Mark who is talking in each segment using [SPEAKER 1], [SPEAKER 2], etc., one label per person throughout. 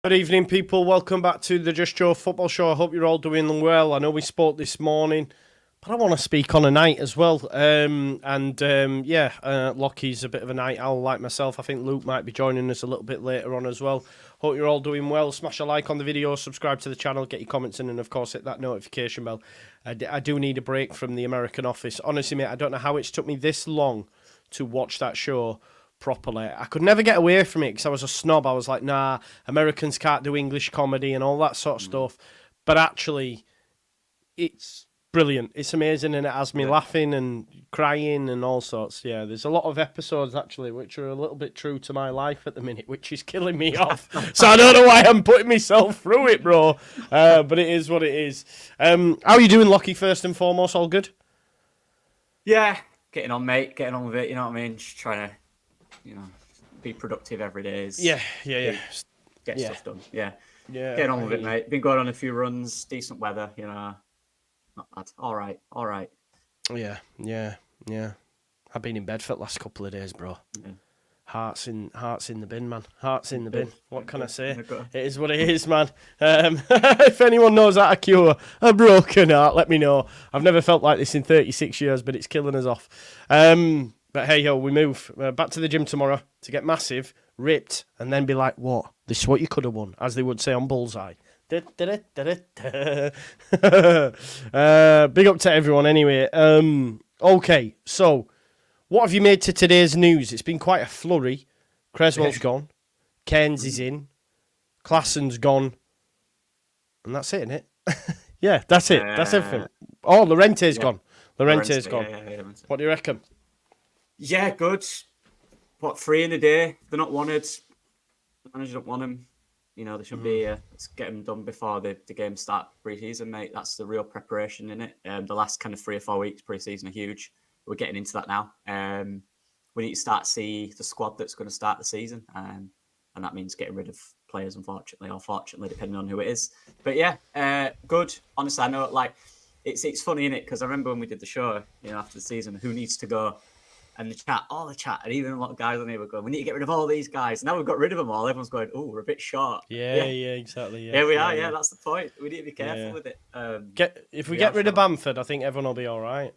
[SPEAKER 1] Good evening, people. Welcome back to the Just Joe Football Show. I hope you're all doing well. I know we spoke this morning, but I want to speak on a night as well. Lockie's a bit of a night owl like myself. I think Luke might be joining us a little bit later on as well. Hope you're all doing well. Smash a like on the video, subscribe to the channel, get your comments in, and of course hit that notification bell. I do need a break from the American office. Honestly, mate, I don't know how it's took me this long to watch that show properly. I could never get away from it because I was a snob. I was like, nah, Americans can't do English comedy and all that sort of stuff. But actually, it's brilliant. It's amazing, and it has me laughing and crying and all sorts. Yeah, there's a lot of episodes actually which are a little bit true to my life at the minute, which is killing me off. So I don't know why I'm putting myself through it, bro. But it is what it is. How are you doing, Lockie, first and foremost? All good?
[SPEAKER 2] Yeah, getting on, mate. Getting on with it, you know what I mean? Just trying to, be productive every day. Get stuff done. Yeah. Getting on with it, mate. Been going on a few runs, decent weather, not bad. All right.
[SPEAKER 1] Yeah. I've been in bed for the last couple of days, bro. Yeah. Hearts in the bin, man. Hearts in the bin. What can I say? It is what it is, man. If anyone knows how to cure a broken heart, let me know. I've never felt like this in 36 years, but it's killing us off. But hey, yo, we move back to the gym tomorrow to get massive, ripped, and then be like, what? This is what you could have won, as they would say on Bullseye. Big up to everyone anyway. Okay, so what have you made to today's news? It's been quite a flurry. Creswell's gone. Cairns is in. Classen's gone. And that's it, isn't it? Yeah, that's it. That's everything. Oh, Llorente's gone. Llorente's gone. Yeah. What do you reckon?
[SPEAKER 2] Yeah, good. What, 3 in a day? They're not wanted. The manager don't want them. They should be. Let's get them done before the game start pre-season, mate. That's the real preparation in it. The last kind of 3 or 4 weeks pre-season are huge. We're getting into that now. We need to start to see the squad that's going to start the season, and that means getting rid of players, unfortunately, or fortunately, depending on who it is. But yeah, good. Honestly, I know, it's funny, innit? Because I remember when we did the show, after the season, who needs to go. And all the chat, and even a lot of guys on here were going, we need to get rid of all these guys. Now we've got rid of them all. Everyone's going, oh, we're a bit short.
[SPEAKER 1] Yeah, exactly.
[SPEAKER 2] Yeah, we are. Yeah, that's the point. We need to be careful with it.
[SPEAKER 1] If we get rid of Bamford, I think everyone will be all right.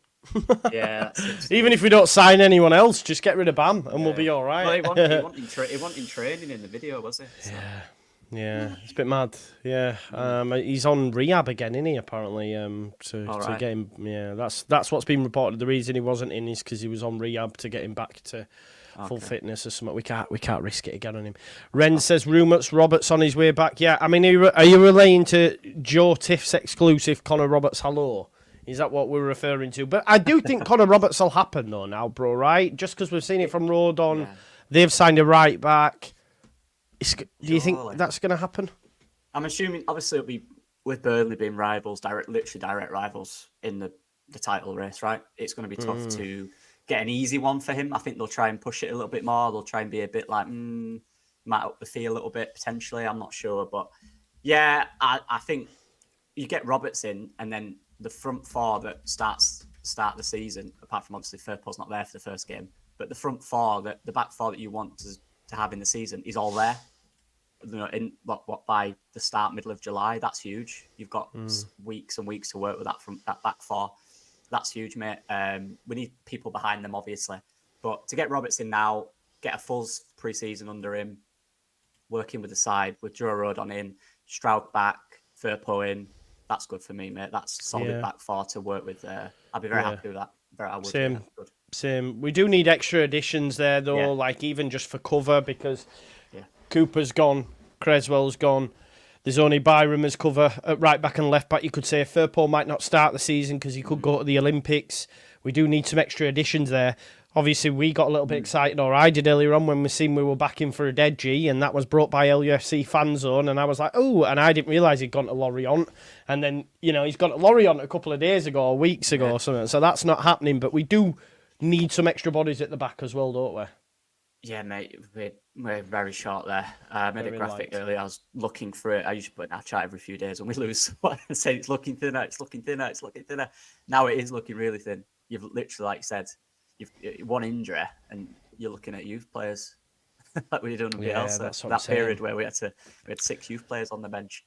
[SPEAKER 2] Yeah.
[SPEAKER 1] Even if we don't sign anyone else, just get rid of Bam, and we'll be all right.
[SPEAKER 2] Well, he wanted training in the video, was it? So.
[SPEAKER 1] Yeah, it's a bit mad. Yeah, he's on rehab again, isn't he? Apparently, to get him. Yeah, that's what's been reported. The reason he wasn't in is because he was on rehab to get him back to full fitness or something. We can't risk it again on him. Ren says rumours Roberts on his way back. Yeah, I mean, are you relaying to Joe Tiff's exclusive Connor Roberts hello? Is that what we're referring to? But I do think Connor Roberts will happen though now, bro. Right? Just because we've seen it from Rodon, they've signed a right back. Do you think that's going to happen?
[SPEAKER 2] I'm assuming, obviously, it'll be with Burnley being rivals, literally direct rivals in the title race, right? It's going to be tough to get an easy one for him. I think they'll try and push it a little bit more. They'll try and be a bit like, might up the fee a little bit, potentially. I'm not sure. But yeah, I think you get Roberts in, and then the front 4 that start the season, apart from obviously Firpo's not there for the first game, but the front 4, the back 4 that you want to have in the season is all there. In by the middle of July, that's huge. You've got weeks and weeks to work with that back 4. That's huge, mate. We need people behind them, obviously, but to get Roberts in now, get a full pre-season under him, working with the side with Joe Rodon in, Stroud back, Firpo in. That's good for me, mate. That's solid back 4 to work with. I'd be very happy with that.
[SPEAKER 1] Same. We do need extra additions there, though, even just for cover, because Cooper's gone, Creswell's gone. There's only Byram as cover at right back and left back. You could say Firpo might not start the season because he could go to the Olympics. We do need some extra additions there. Obviously, we got a little bit excited, or I did earlier on, when we were back in for a dead G, and that was brought by LUFC Fan Zone, and I was like, oh, and I didn't realise he'd gone to Lorient. And then, he's gone to Lorient a couple of days ago, or weeks ago or something. So that's not happening, but we do need some extra bodies at the back as well, don't we?
[SPEAKER 2] Yeah, mate, we're very short there. I made a graphic earlier. I was looking for it. I usually put in our chat every few days when we lose. I say it's looking thinner, it's looking thinner, it's looking thinner. Now it is looking really thin. You've literally, like you said, you've one injury and you're looking at youth players. like we did on
[SPEAKER 1] Yeah,
[SPEAKER 2] Bielsa.
[SPEAKER 1] that's what
[SPEAKER 2] That
[SPEAKER 1] I'm
[SPEAKER 2] period
[SPEAKER 1] saying.
[SPEAKER 2] where we had 6 youth players on the bench.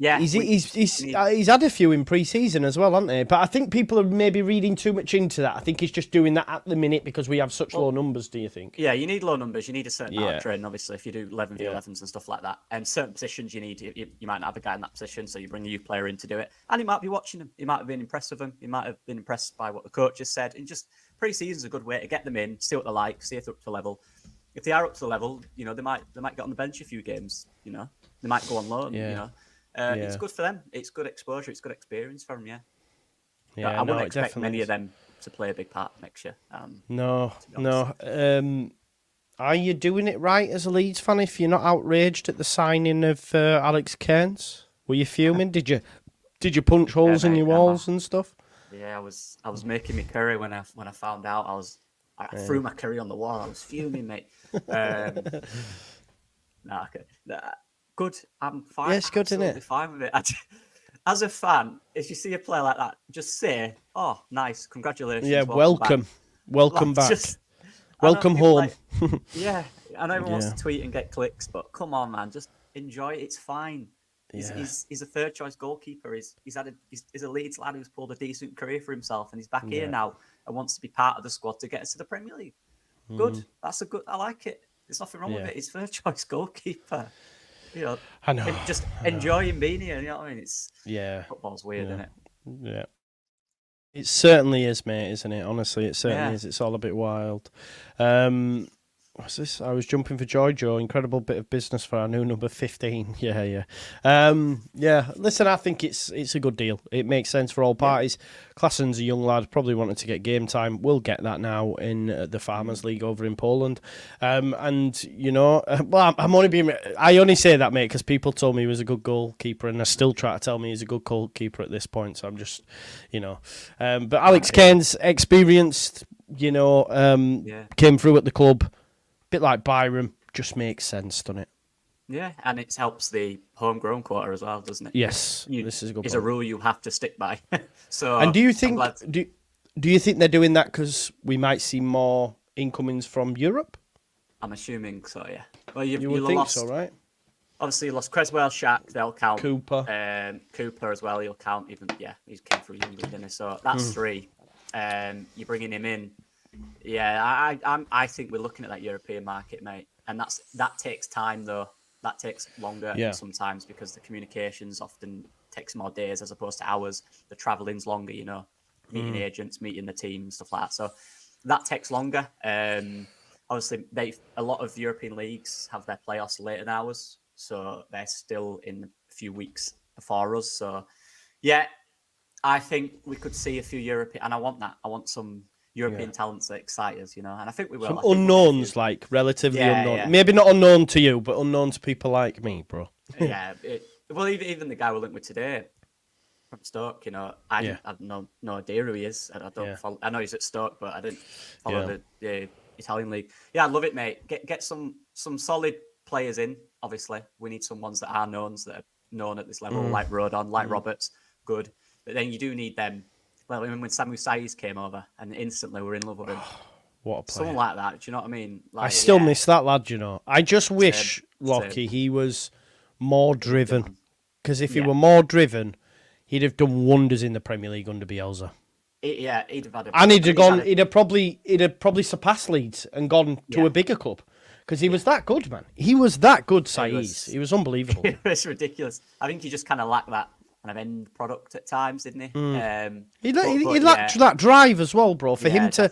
[SPEAKER 2] Yeah,
[SPEAKER 1] He's had a few in pre-season as well, hasn't he? But I think people are maybe reading too much into that. I think he's just doing that at the minute because we have such low numbers, do you think?
[SPEAKER 2] Yeah, you need low numbers. You need a certain amount
[SPEAKER 1] Yeah.
[SPEAKER 2] of training, obviously, if you do 11v11s and stuff like that. And certain positions you need, you might not have a guy in that position, so you bring a youth player in to do it. And he might be watching them. He might have been impressed with them. He might have been impressed by what the coach has said. And just pre-season's a good way to get them in, see what they're like, see if they're up to the level. If they are up to the level, you know, they might get on the bench a few games, you know. They might go on loan, you know. It's good for them. It's good exposure. It's good experience for them,
[SPEAKER 1] Yeah,
[SPEAKER 2] I wouldn't expect many of them to play a big part next year.
[SPEAKER 1] No. Are you doing it right as a Leeds fan if you're not outraged at the signing of Alex Cairns? Were you fuming? Did you punch holes in your walls and stuff?
[SPEAKER 2] Yeah, I was making my curry when I found out. I threw my curry on the wall. I was fuming, mate. Good. I'm fine.
[SPEAKER 1] Yeah, it's good, isn't it?
[SPEAKER 2] Fine with it. As a fan, if you see a player like that, just say, "Oh, nice, congratulations."
[SPEAKER 1] Yeah, welcome back. Welcome home.
[SPEAKER 2] Yeah, I know everyone wants to tweet and get clicks, but come on, man, just enjoy it. It's fine. He's a third choice goalkeeper. He's a Leeds lad who's pulled a decent career for himself, and he's back here now and wants to be part of the squad to get us to the Premier League. Good. That's a good. I like it. There's nothing wrong with it. He's third choice goalkeeper. You know,
[SPEAKER 1] I know.
[SPEAKER 2] Just enjoying being here. You know what I mean? Football's weird, isn't it?
[SPEAKER 1] Yeah. It certainly is, mate, isn't it? Honestly, it certainly is. It's all a bit wild. What's this? I was jumping for joy, Joe. Incredible bit of business for our new number 15. Yeah. Listen, I think it's a good deal. It makes sense for all parties. Klassen's a young lad, probably wanted to get game time. We'll get that now in the Farmers League over in Poland. And you know, well, I only say that, mate, because people told me he was a good goalkeeper, and they still try to tell me he's a good goalkeeper at this point. So I'm just, you know, but Alex Cairns, experienced, you know, came through at the club. Bit like Byram, just makes sense, doesn't it?
[SPEAKER 2] Yeah, and it helps the homegrown quota as well, doesn't it?
[SPEAKER 1] Yes, this is a good.
[SPEAKER 2] It's a rule you have to stick by. So,
[SPEAKER 1] and do you think do you think they're doing that because we might see more incomings from Europe?
[SPEAKER 2] I'm assuming so. Yeah. Well, you
[SPEAKER 1] would think
[SPEAKER 2] lost,
[SPEAKER 1] so, right?
[SPEAKER 2] Obviously, you lost Creswell, Shaq. They'll count.
[SPEAKER 1] Cooper
[SPEAKER 2] as well. He'll count. Even he came through England, didn't he? So that's 3. You're bringing him in. Yeah, I think we're looking at that European market, mate, and that takes time though. That takes longer sometimes because the communications often takes more days as opposed to hours. The travelling's longer, you know, meeting agents, meeting the team, stuff like that. So that takes longer. Obviously, a lot of European leagues have their playoffs later than ours, so they're still in a few weeks before us. So yeah, I think we could see a few European, and I want that. I want some European talents that excite us, you know, and I think we will.
[SPEAKER 1] Some unknowns, like relatively unknown. Yeah. Maybe not unknown to you, but unknown to people like me, bro.
[SPEAKER 2] Well, even the guy we're linked with today from Stoke, you know, I have no idea who he is. I don't follow. I know he's at Stoke, but I didn't follow the Italian league. Yeah, I love it, mate. Get some solid players in. Obviously, we need some ones that are known at this level, like Rodon, like Roberts. Good, but then you do need them. Well, when Samu Saiz came over, and instantly we're in love with him.
[SPEAKER 1] What a player.
[SPEAKER 2] Someone like that, do you know what I mean? Like,
[SPEAKER 1] I still miss that lad, you know. I just wish, Lockie, he was more driven. Because if he were more driven, he'd have done wonders in the Premier League under Bielsa.
[SPEAKER 2] He'd have had a...
[SPEAKER 1] And he'd have probably surpassed Leeds and gone to a bigger club. Because he was that good, man. He was that good, Saiz. He was unbelievable.
[SPEAKER 2] It's ridiculous. I think he just kind of lacked that kind of end product at times, didn't he?
[SPEAKER 1] He lacked that drive as well, bro, for him to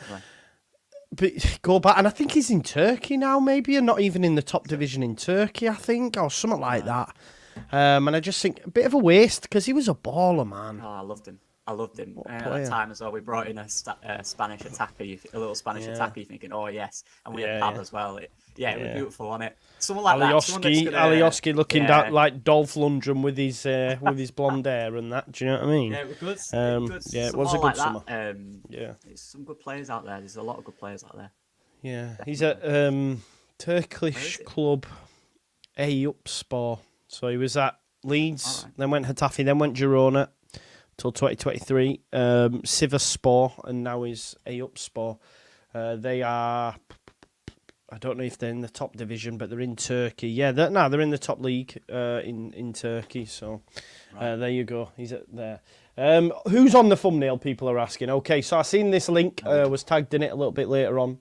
[SPEAKER 1] go back. And I think he's in Turkey now, maybe, and not even in the top division in Turkey, I think, or something like that. And I just think a bit of a waste because he was a baller, man.
[SPEAKER 2] Oh, I loved him. At that time as well, we brought in a Spanish attacker, a little Spanish attacker. You're thinking, oh yes, and we had Pab as well. It was beautiful, wasn't it? Someone like
[SPEAKER 1] Alioski looking like Dolph Lundgren with his blonde hair and that. Do you know what I mean?
[SPEAKER 2] Yeah, it was good.
[SPEAKER 1] It was a good summer.
[SPEAKER 2] There's some good players out there. There's a lot of good players out there.
[SPEAKER 1] Yeah, definitely. He's at Turkish club Eyüpspor. So he was at Leeds, then went Hetafe, then went Girona till 2023. Sivasspor, and now he's Eyüpspor. They are I don't know if they're in the top division, but they're in Turkey. Yeah, they're in the top league in Turkey. So there you go. He's there. Who's on the thumbnail? People are asking. Okay, so I seen this link. Was tagged in it a little bit later on.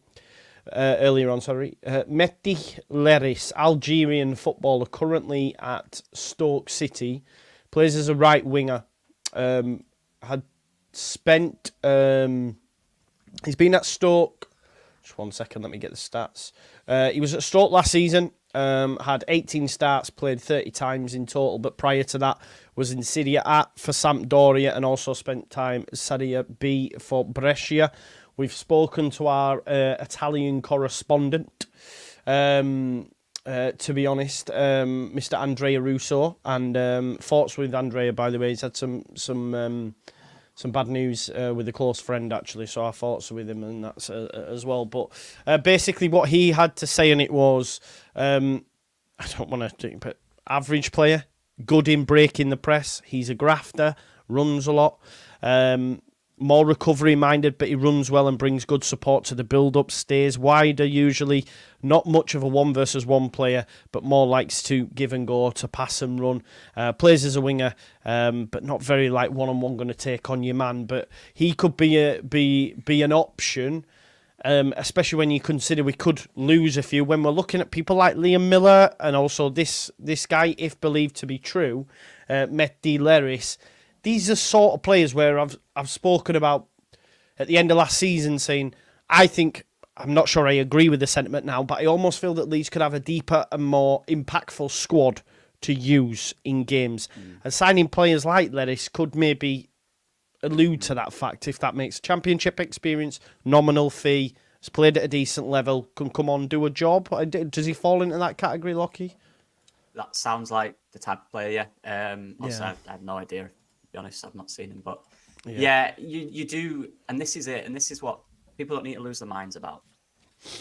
[SPEAKER 1] Earlier on, sorry. Mehdi Leris, Algerian footballer, currently at Stoke City, plays as a right winger. Had spent. He's been at Stoke. Just 1 second, let me get the stats. He was at Stoke last season. Had 18 starts, played 30 times in total, but prior to that was in Serie A for Sampdoria and also spent time at Serie B for Brescia. We've spoken to our Italian correspondent, to be honest, Mr. Andrea Russo, and thoughts with Andrea, by the way. He's had some bad news with a close friend, actually, so our thoughts are with him and that's as well. But basically what he had to say, and it was, I don't want to do, but average player, good in breaking the press. He's a grafter, runs a lot. More recovery-minded, but he runs well and brings good support to the build-up. Stays wider usually. Not much of a one-versus-one player, but more likes to give and go, to pass and run. Plays as a winger, but not very like one-on-one going to take on your man. But he could be an option, especially when you consider we could lose a few. When we're looking at people like Liam Miller and also this guy, if believed to be true, Mehdi Leris. These are sort of players where I've spoken about at the end of last season saying, I'm not sure I agree with the sentiment now, but I almost feel that Leeds could have a deeper and more impactful squad to use in games. And signing players like Leris could maybe allude to that fact, if that makes championship experience, nominal fee, has played at a decent level, can come on, do a job. Does he fall into that category, Lockie?
[SPEAKER 2] That sounds like the type of player, yeah. Also, I have no idea. To be honest, I've not seen him, but you do, and this is it, and this is what people don't need to lose their minds about.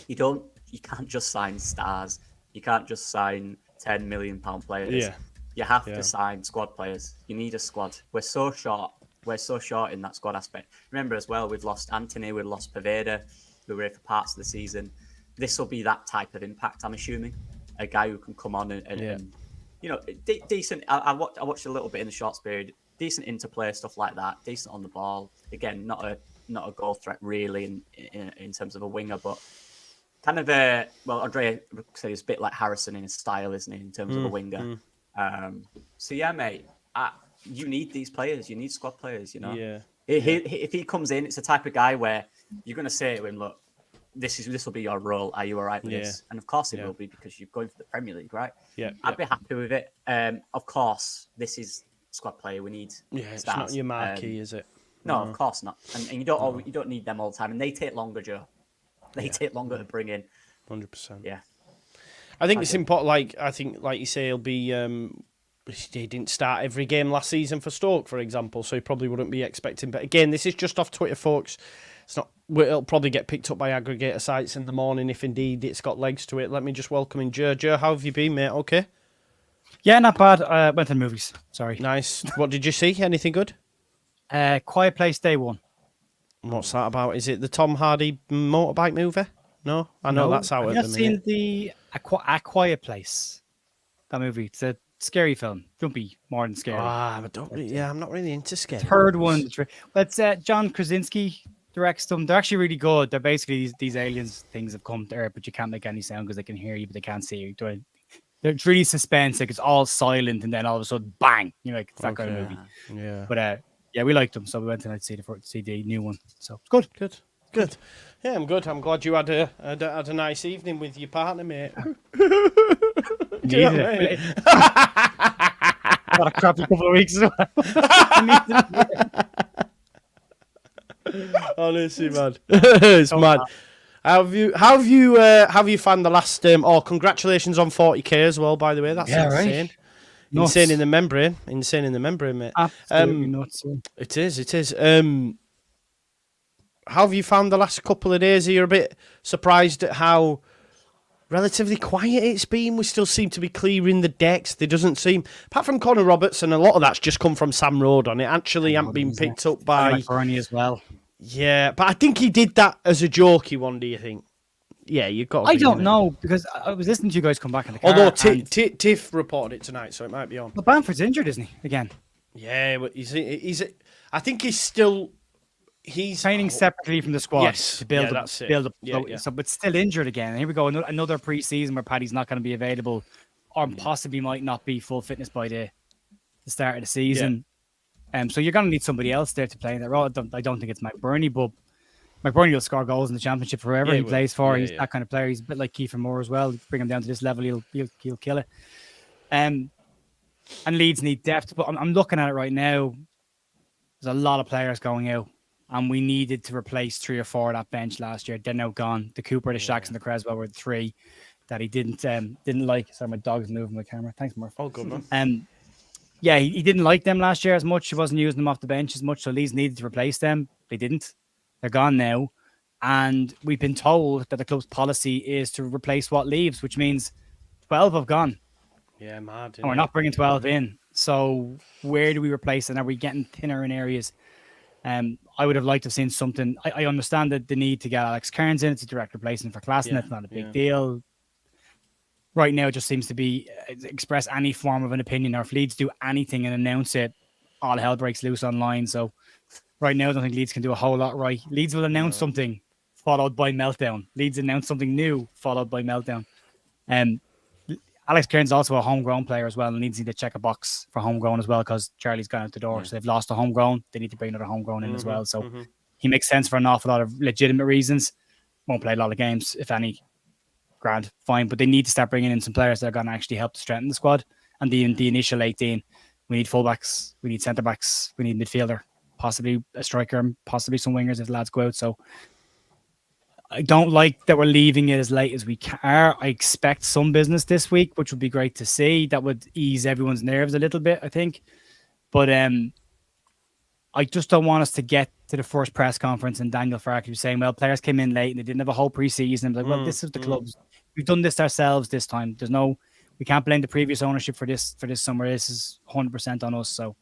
[SPEAKER 2] You can't just sign stars. You can't just sign £10 million players. Yeah. You have to sign squad players. You need a squad. We're so short. We're so short in that squad aspect. Remember as well, we've lost Anthony, we've lost Paveda, who were here for parts of the season. This will be that type of impact, I'm assuming. A guy who can come on and you know, decent. I watched a little bit in the shorts period. Decent interplay, stuff like that. Decent on the ball. Again, not a goal threat really in terms of a winger, but kind of Andrea said he's a bit like Harrison in his style, isn't he, in terms of a winger. So yeah, mate, you need these players. You need squad players. You know, if he comes in, it's the type of guy where you're going to say to him, look, this will be your role. Are you all right with this? And of course it will be, because you're going for the Premier League, right? I'd be happy with it. Of course, this is squad player. We need stars.
[SPEAKER 1] It's not your marquee, is it?
[SPEAKER 2] No, of course not. And you don't need them all the time. And they take longer, Joe. They take longer to bring in.
[SPEAKER 1] 100%.
[SPEAKER 2] Yeah.
[SPEAKER 1] I think it's important. Like you say, he'll be. He didn't start every game last season for Stoke, for example, so he probably wouldn't be expecting. But again, this is just off Twitter, folks. It's not. It'll probably get picked up by aggregator sites in the morning if indeed it's got legs to it. Let me just welcome in Joe. Joe, how have you been, mate? Okay.
[SPEAKER 3] Yeah, not bad. Went to the movies. Sorry.
[SPEAKER 1] Nice. What did you see? Anything good?
[SPEAKER 3] Quiet Place Day One.
[SPEAKER 1] What's that about? Is it the Tom Hardy motorbike movie? No, I know that's out.
[SPEAKER 3] I've seen the A Quiet Place. That movie. It's a scary film. Don't be more than scary.
[SPEAKER 1] I'm not really into scary.
[SPEAKER 3] Third one. It's John Krasinski directs them. They're actually really good. They're basically these aliens things have come to Earth, but you can't make any sound because they can hear you, but they can't see you. It's really suspense. Like, it's all silent, and then all of a sudden, bang! Like, it's that kind of movie.
[SPEAKER 1] Yeah.
[SPEAKER 3] But we liked them, so we went tonight to see the new one. So it's good.
[SPEAKER 1] Yeah, I'm good. I'm glad you had a nice evening with your partner, mate.
[SPEAKER 3] Had a crappy couple of weeks as well.
[SPEAKER 1] Honestly, man, it's mad. How have you found the last? Congratulations on 40k as well. By the way, that's insane. Right. Insane in the membrane. Insane in the membrane, mate.
[SPEAKER 3] Absolutely nuts.
[SPEAKER 1] It is. How have you found the last couple of days? Are you a bit surprised at how relatively quiet it's been? We still seem to be clearing the decks. There doesn't seem, apart from Connor Roberts, and a lot of that's just come from Sam Road on it. Actually, hasn't been picked up by
[SPEAKER 3] Bernie as well.
[SPEAKER 1] Yeah, but I think he did that as a jokey one. Do you think? you've got.
[SPEAKER 3] I don't know because I was listening to you guys come back in the car.
[SPEAKER 1] Although Tiff reported it tonight, so it might be on.
[SPEAKER 3] But Bamford's injured, isn't he? Again.
[SPEAKER 1] Yeah, but he's. I think he's still. He's
[SPEAKER 3] training separately from the squad to build up. So, but still injured again. And here we go, another pre-season where Paddy's not going to be available, or possibly might not be full fitness by the start of the season. So you're going to need somebody else there to play in that role. I don't think it's McBurney, but McBurney will score goals in the championship for whoever he plays for. He's that kind of player. He's a bit like Kiefer Moore as well. Bring him down to this level, he'll kill it. And Leeds need depth, but I'm looking at it right now. There's a lot of players going out, and we needed to replace 3 or 4 of that bench last year. They're now gone. The Cooper, the Shacks, and the Creswell were the 3 that he didn't like. Sorry, my dog's moving my camera. Thanks, Murph.
[SPEAKER 1] Oh, good man.
[SPEAKER 3] Yeah, he didn't like them last year as much. He wasn't using them off the bench as much, so Leeds needed to replace them. They didn't. They're gone now. And we've been told that the club's policy is to replace what leaves, which means 12 have gone.
[SPEAKER 1] Yeah, mad.
[SPEAKER 3] And we're not bringing 12 in. So where do we replace it? Are we getting thinner in areas? I would have liked to have seen something. I understand that the need to get Alex Cairns in. It's a direct replacement for Klassen. It's not a big deal. Right now, it just seems to be express any form of an opinion, or if Leeds do anything and announce it, all hell breaks loose online. So right now, I don't think Leeds can do a whole lot right. Leeds will announce something followed by meltdown. Leeds announce something new followed by meltdown. Alex Cairns is also a homegrown player as well, and Leeds need to check a box for homegrown as well because Charlie's gone out the door. So they've lost a homegrown. They need to bring another homegrown in as well. So he makes sense for an awful lot of legitimate reasons. Won't play a lot of games, if any. Grand, fine, but they need to start bringing in some players that are going to actually help to strengthen the squad. And the initial 18, we need fullbacks, we need centre backs, we need midfielder, possibly a striker, and possibly some wingers if the lads go out. So I don't like that we're leaving it as late as we are. I expect some business this week, which would be great to see. That would ease everyone's nerves a little bit, I think. But I just don't want us to get to the first press conference and Daniel Farke was saying, well, players came in late and they didn't have a whole pre-season. Like, well, this is the club's. We've done this ourselves this time. We can't blame the previous ownership for this summer. This is 100% on us. So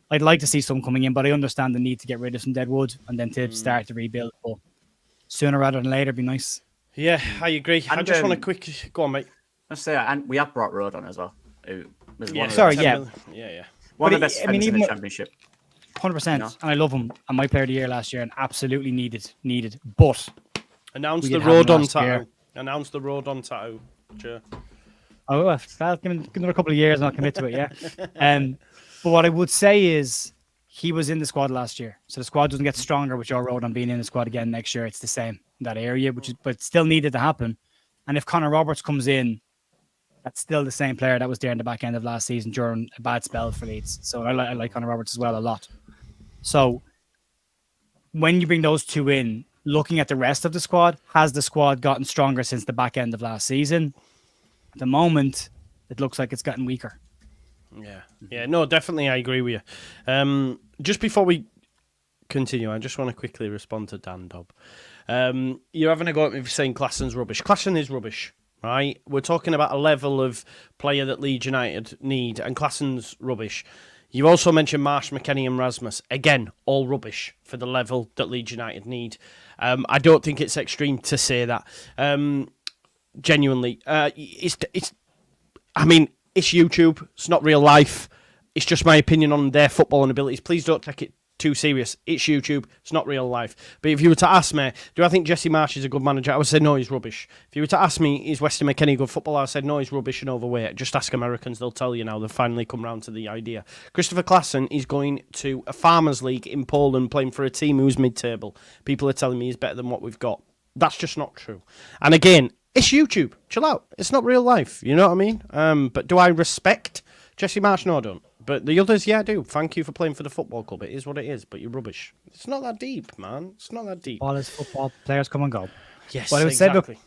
[SPEAKER 3] I'd like to see some coming in, but I understand the need to get rid of some dead wood and then to start to rebuild. But sooner rather than later, be nice.
[SPEAKER 1] Yeah, I agree. And I just want to quickly go on, mate.
[SPEAKER 2] Let's say, and we have brought Road on as well.
[SPEAKER 1] Yeah.
[SPEAKER 2] One of the best defenders in the championship.
[SPEAKER 3] 100%, and I love him. And my player of the year last year, and absolutely needed. But
[SPEAKER 1] announce the road on tattoo. Announce the road on tattoo. Sure.
[SPEAKER 3] Oh, I'll give another couple of years and I'll commit to it. Yeah. But what I would say is he was in the squad last year, so the squad doesn't get stronger with Joe Rodon being in the squad again next year. It's the same in that area, but it still needed to happen. And if Connor Roberts comes in, that's still the same player that was there in the back end of last season during a bad spell for Leeds. So I like Connor Roberts as well a lot. So when you bring those two in, looking at the rest of the squad, has the squad gotten stronger since the back end of last season? At the moment, it looks like it's gotten weaker.
[SPEAKER 1] Yeah, no, definitely, I agree with you. Just before we continue, I just want to quickly respond to Dan Dobb. You're having a go at me for saying Klassen's rubbish. Klassen is rubbish, right? We're talking about a level of player that Leeds United need, and Klassen's rubbish. You also mentioned Marsh, McKennie and Rasmus. Again, all rubbish for the level that Leeds United need. I don't think it's extreme to say that. Genuinely. It's YouTube. It's not real life. It's just my opinion on their footballing abilities. Please don't take it too serious. It's YouTube. It's not real life. But if you were to ask me, do I think Jesse Marsh is a good manager? I would say no, he's rubbish. If you were to ask me, is Weston McKennie a good footballer? I would say no, he's rubbish and overweight. Just ask Americans. They'll tell you now. They've finally come round to the idea. Christopher Klassen is going to a Farmers League in Poland playing for a team who's mid-table. People are telling me he's better than what we've got. That's just not true. And again, it's YouTube. Chill out. It's not real life. You know what I mean? But do I respect Jesse Marsh? No, I don't. But the others, yeah, I do. Thank you for playing for the football club. It is what it is, but you're rubbish. It's not that deep, man. It's not that deep.
[SPEAKER 3] All is football. Players come and go.
[SPEAKER 1] Yes,
[SPEAKER 3] exactly.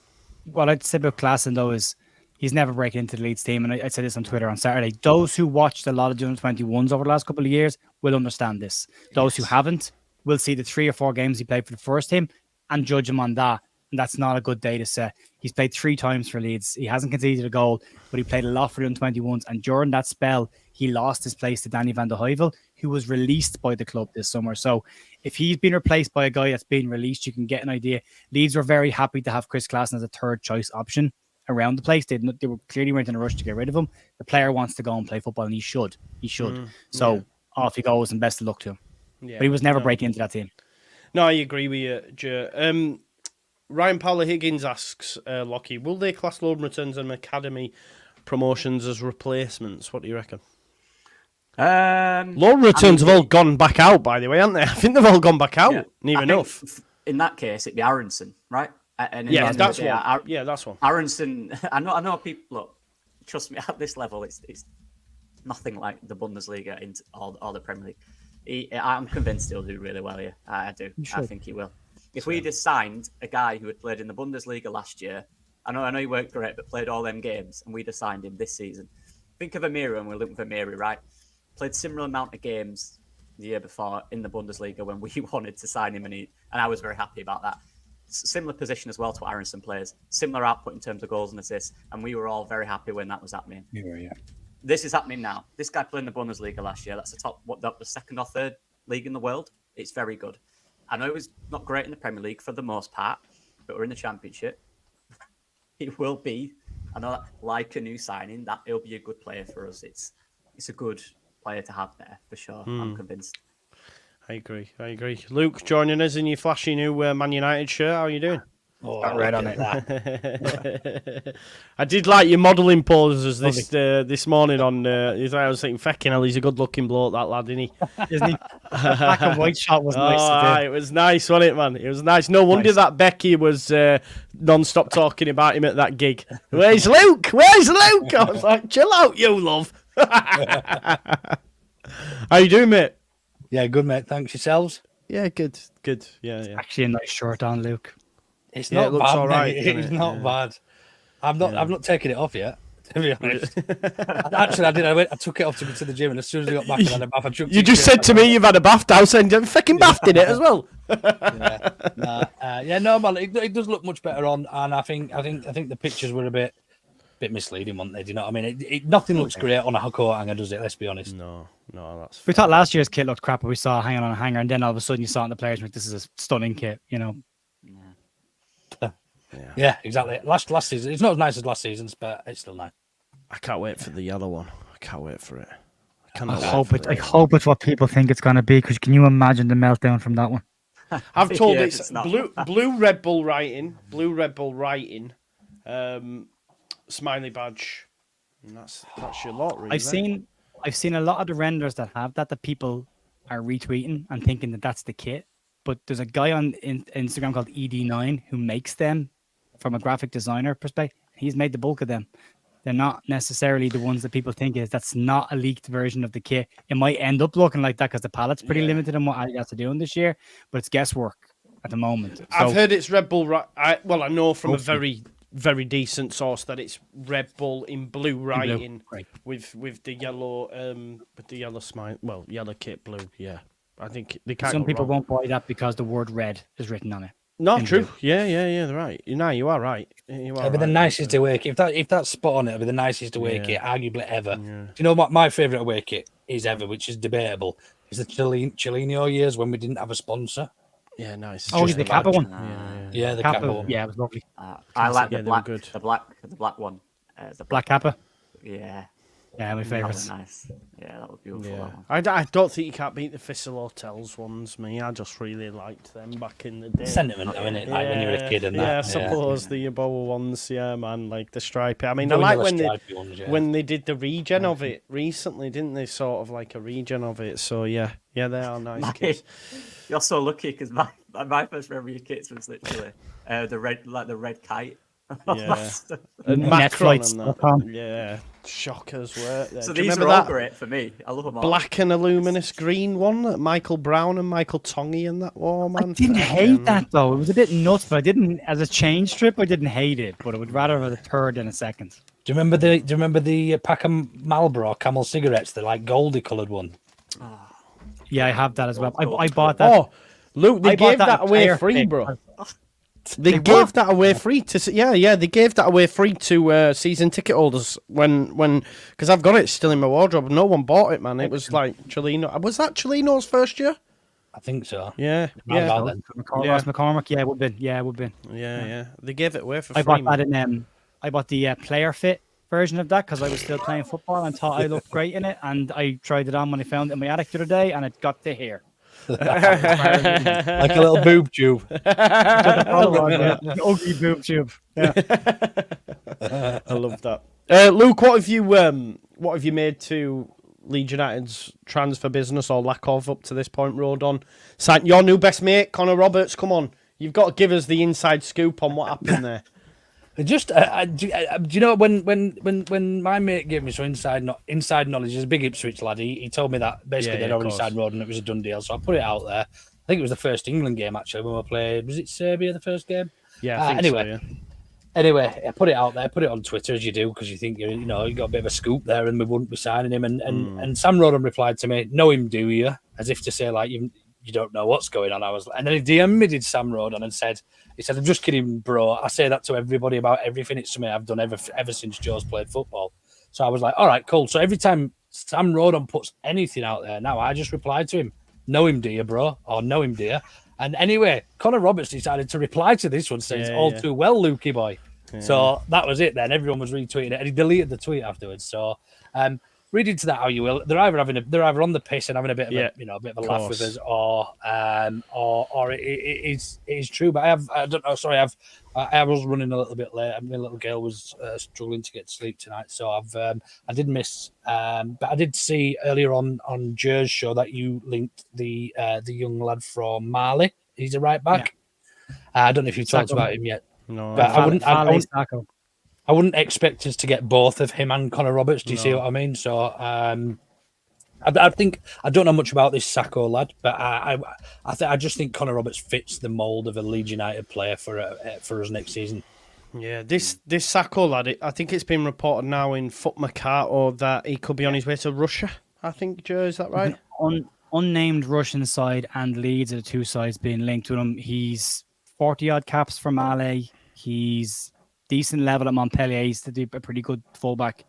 [SPEAKER 3] What I'd say about Klassen, though, is he's never breaking into the Leeds team. And I said this on Twitter on Saturday. Those who watched a lot of the under-21s over the last couple of years will understand this. Those who haven't will see the 3 or 4 games he played for the first team and judge him on that. And that's not a good data set. He's played 3 times for Leeds. He hasn't conceded a goal, but he played a lot for the under-21s. And during that spell, he lost his place to Danny van de Heuvel, who was released by the club this summer. So if he's been replaced by a guy that's been released, you can get an idea. Leeds were very happy to have Chris Klassen as a third choice option around the place. They were clearly weren't in a rush to get rid of him. The player wants to go and play football, and he should. So off he goes, and best of luck to him.
[SPEAKER 1] Yeah,
[SPEAKER 3] but he was never breaking into that team.
[SPEAKER 1] No, I agree with you, Joe. Ryan Paula Higgins asks, Lockie, will they class loan returns and academy promotions as replacements? What do you reckon? Loan returns have all gone back out, by the way, haven't they? I think they've all gone back out.
[SPEAKER 2] Yeah.
[SPEAKER 1] Near enough.
[SPEAKER 2] In that case, it'd be Aronson, right? And
[SPEAKER 1] yeah, that's one. That's one.
[SPEAKER 2] Aronson, I know people, look, trust me, at this level, it's nothing like the Bundesliga or the Premier League. I'm convinced he'll do really well here. I do. I think he will. If we'd have signed a guy who had played in the Bundesliga last year, I know he weren't great, but played all them games, and we'd have signed him this season. Think of Amiri, and we're looking for Amiri, right? Played similar amount of games the year before in the Bundesliga when we wanted to sign him, and I was very happy about that. Similar position as well to what Aronson plays. Similar output in terms of goals and assists, and we were all very happy when that was happening.
[SPEAKER 3] Yeah.
[SPEAKER 2] This is happening now. This guy played in the Bundesliga last year. That's the second or third league in the world. It's very good. I know it was not great in the Premier League for the most part, but we're in the Championship. It will be, I know, like a new signing, that he'll be a good player for us. It's a good player to have there, for sure. I'm convinced.
[SPEAKER 1] I agree. Luke, joining us in your flashy new Man United shirt. How are you doing?
[SPEAKER 3] Oh, right on it.
[SPEAKER 1] I did like your modelling poses this morning on. I was thinking, fecking hell, he's a good-looking bloke, that lad, isn't he?
[SPEAKER 3] Isn't he? Black and white shot was nice to do.
[SPEAKER 1] It was nice, wasn't it, man? It was nice. No wonder that Becky was non-stop talking about him at that gig. Where's Luke? I was like, chill out, you love. How you doing, mate?
[SPEAKER 4] Yeah, good, mate. Thanks. Yourselves?
[SPEAKER 1] Yeah, good. Yeah.
[SPEAKER 3] Actually, a nice shirt on, Luke.
[SPEAKER 4] It's not
[SPEAKER 1] it looks
[SPEAKER 4] bad,
[SPEAKER 1] all right.
[SPEAKER 4] It's not bad. I've not taken it off yet, to be honest. Actually, I did. I took it off to go to the gym, and as soon as I got back, I had a bath.
[SPEAKER 1] You just said to me you've had a bath now, and you've fucking bathed in it as well.
[SPEAKER 4] No, man. It does look much better on, and I think the pictures were a bit misleading, weren't they? Do you know what I mean? Nothing looks great on a coat hanger, does it? Let's be honest.
[SPEAKER 1] No, that's.
[SPEAKER 3] We thought last year's kit looked crap, but we saw hanging on a hanger, and then all of a sudden you saw it in the players. Like, this is a stunning kit, you know.
[SPEAKER 4] Yeah, exactly. Last season, it's not as nice as last season's, but it's still nice.
[SPEAKER 1] I can't wait for the yellow one. I can't wait for it.
[SPEAKER 3] I hope it's what people think it's going to be. Because can you imagine the meltdown from that one?
[SPEAKER 1] I've told it's blue Red Bull writing, smiley badge, and that's your lot. Really,
[SPEAKER 3] I've seen a lot of the renders that have that people are retweeting and thinking that that's the kit. But there's a guy on Instagram called ED9 who makes them from a graphic designer perspective. He's made the bulk of them. They're not necessarily the ones that people think is. That's not a leaked version of the kit. It might end up looking like that because the palette's pretty limited in what Adidas are doing this year, but it's guesswork at the moment.
[SPEAKER 1] I've heard it's Red Bull. I know from a very, very decent source that it's Red Bull in blue writing with the yellow smile. Well, yellow kit blue. Yeah, I think they can't.
[SPEAKER 3] Some people won't buy that because the word red is written on it.
[SPEAKER 1] Not true. Yeah, they're right. You are right.
[SPEAKER 4] It'll be the nicest away kit. If that's spot on, it'll be the nicest away kit, arguably ever. Yeah. Do you know what my favourite away kit is ever, which is debatable, is the Cellino years when we didn't have a sponsor.
[SPEAKER 1] Yeah, nice.
[SPEAKER 3] Oh, the Kappa one.
[SPEAKER 4] Yeah, the Kappa one.
[SPEAKER 3] Yeah, it was lovely.
[SPEAKER 2] I like the black one.
[SPEAKER 3] The black Kappa.
[SPEAKER 2] Yeah.
[SPEAKER 3] Yeah, my favourite.
[SPEAKER 2] That was nice. Yeah, that was beautiful.
[SPEAKER 1] Yeah.
[SPEAKER 2] That one.
[SPEAKER 1] I don't think you can't beat the Thistle Hotels ones, me. I just really liked them back in the day.
[SPEAKER 4] Sentiment, though, innit? Like when you were a kid and that.
[SPEAKER 1] Yeah, I suppose the Ebola ones, man, like the stripy. I mean, I like when they did the regen of it recently, didn't they? Sort of like a regen of it. So, yeah, they are nice kits.
[SPEAKER 2] You're so lucky because my first memory of kits was literally the red kite.
[SPEAKER 1] Yeah, and Macron and that. Yeah, shockers were there.
[SPEAKER 2] So these are all great for me. I love them all.
[SPEAKER 1] Black and a luminous green one that Michael Brown and Michael Tongy and that war, man.
[SPEAKER 3] I didn't hate that though. It was a bit nuts, but I didn't. As a change strip, I didn't hate it. But I would rather have a third than a second.
[SPEAKER 4] Do you remember the pack of Marlboro Camel cigarettes, the like goldy coloured one?
[SPEAKER 3] Yeah, I have that as well. I bought that.
[SPEAKER 1] Oh, Luke, they gave that away free, bro. They gave that away free to they gave that away free to season ticket holders when because I've got it still in my wardrobe. No one bought it, man. It was like Chelino. Was that Chelino's first year?
[SPEAKER 4] I think so.
[SPEAKER 1] Yeah.
[SPEAKER 3] Ross McCormack. Yeah, it would have been. Yeah, it would have been.
[SPEAKER 1] Yeah. They gave it away for free.
[SPEAKER 3] I bought that in. I bought the player fit version of that because I was still playing football and thought I looked great in it. And I tried it on when I found it in my attic the other day, and it got to here.
[SPEAKER 4] Like a little boob tube.
[SPEAKER 3] Ugly boob tube. Yeah.
[SPEAKER 1] I love that. Luke, what have you made to Leeds United's transfer business or lack of up to this point? Road on. Your new best mate, Connor Roberts. Come on, you've got to give us the inside scoop on what happened there.
[SPEAKER 4] Just, do you know when my mate gave me some inside knowledge? He's a big Ipswich lad. He told me that basically they'd already signed Road and it was a done deal. So I put it out there. I think it was the first England game actually when we played. Was it Serbia the first game?
[SPEAKER 1] Yeah. I think
[SPEAKER 4] anyway,
[SPEAKER 1] so, yeah.
[SPEAKER 4] Anyway, I put it out there. Put it on Twitter as you do because you think you got a bit of a scoop there, and we wouldn't be signing him. And Sam Rodham replied to me, "Know him, do you?" As if to say like you don't know what's going on. And then he DM'd me, did Sam Rodham, and said, "I'm just kidding, bro. I say that to everybody about everything. It's something I've done ever since Joe's played football." So I was like, "All right, cool." So every time Sam Rodham puts anything out there, now I just reply to him, "Know him, dear, bro," or "Know him, dear." And anyway, Connor Roberts decided to reply to this one, saying, "All too well, Lukey boy." Yeah. So that was it then. Everyone was retweeting it, and he deleted the tweet afterwards. So read into that how you will. They're either on the piss and having a bit of a bit of a laugh with us, or it is true. But I don't know. Sorry, I was running a little bit late. My little girl was struggling to get to sleep tonight, so I did miss. But I did see earlier on Jer's show that you linked the young lad from Mali. He's a right back. Yeah. I don't know if you've talked about him yet.
[SPEAKER 1] No,
[SPEAKER 4] but I wouldn't expect us to get both of him and Connor Roberts. Do you see what I mean? So I think I don't know much about this Sacco lad, but I just think Connor Roberts fits the mould of a Leeds United player for us next season.
[SPEAKER 1] Yeah, this Sacco lad, I think it's been reported now in Foot Mercato that he could be on his way to Russia. I think, Joe, is that right?
[SPEAKER 3] Unnamed Russian side and Leeds are the two sides being linked to him. He's 40-odd caps for Male. He's decent level at Montpellier. He's a pretty good fullback.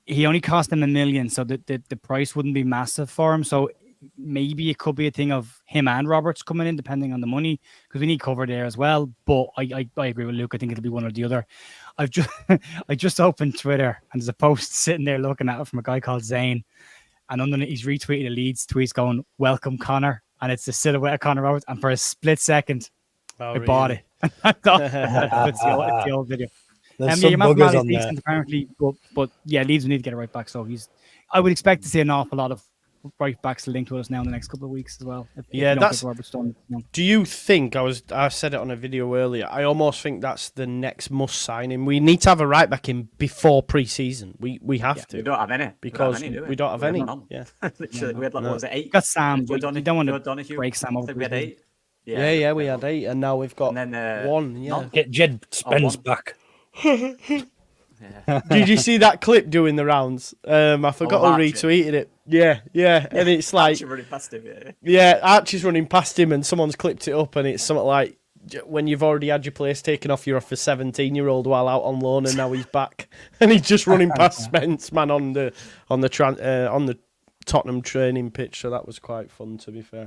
[SPEAKER 3] He only cost them $1 million, so the price wouldn't be massive for him. So maybe it could be a thing of him and Roberts coming in, depending on the money, because we need cover there as well. But I agree with Luke. I think it'll be one or the other. I just opened Twitter, and there's a post sitting there looking at it from a guy called Zane, and underneath he's retweeted a Leeds tweet going, "Welcome Connor," and it's the silhouette of Connor Roberts. And for a split second, I bought it. I thought it's the old video.
[SPEAKER 4] Your buggers on
[SPEAKER 3] decent,
[SPEAKER 4] there.
[SPEAKER 3] apparently, but yeah, Leeds will need to get a right back. So I would expect to see an awful lot of right backs linked to us now in the next couple of weeks as well.
[SPEAKER 1] That's. Do you think I said it on a video earlier? I almost think that's the next must signing. We need to have a right back in before pre-season. We have to.
[SPEAKER 2] We don't have any
[SPEAKER 1] because we don't have any. Yeah,
[SPEAKER 2] literally, we had what was it, 8?
[SPEAKER 3] We got Sam. We don't want to break Sam over.
[SPEAKER 2] We had 8.
[SPEAKER 1] Yeah, we had 8, and now we've got
[SPEAKER 2] and then,
[SPEAKER 1] 1. Yeah,
[SPEAKER 4] get Jed Spence back.
[SPEAKER 1] Did you see that clip doing the rounds? I forgot who retweeted it. Yeah, and it's like
[SPEAKER 2] Archie running past him.
[SPEAKER 1] Archie's running past him, and someone's clipped it up, and it's something like when you've already had your place taken off you off a 17-year-old while out on loan, and now he's back, and he's just running past Spence, man, on the Tottenham training pitch. So that was quite fun, to be fair.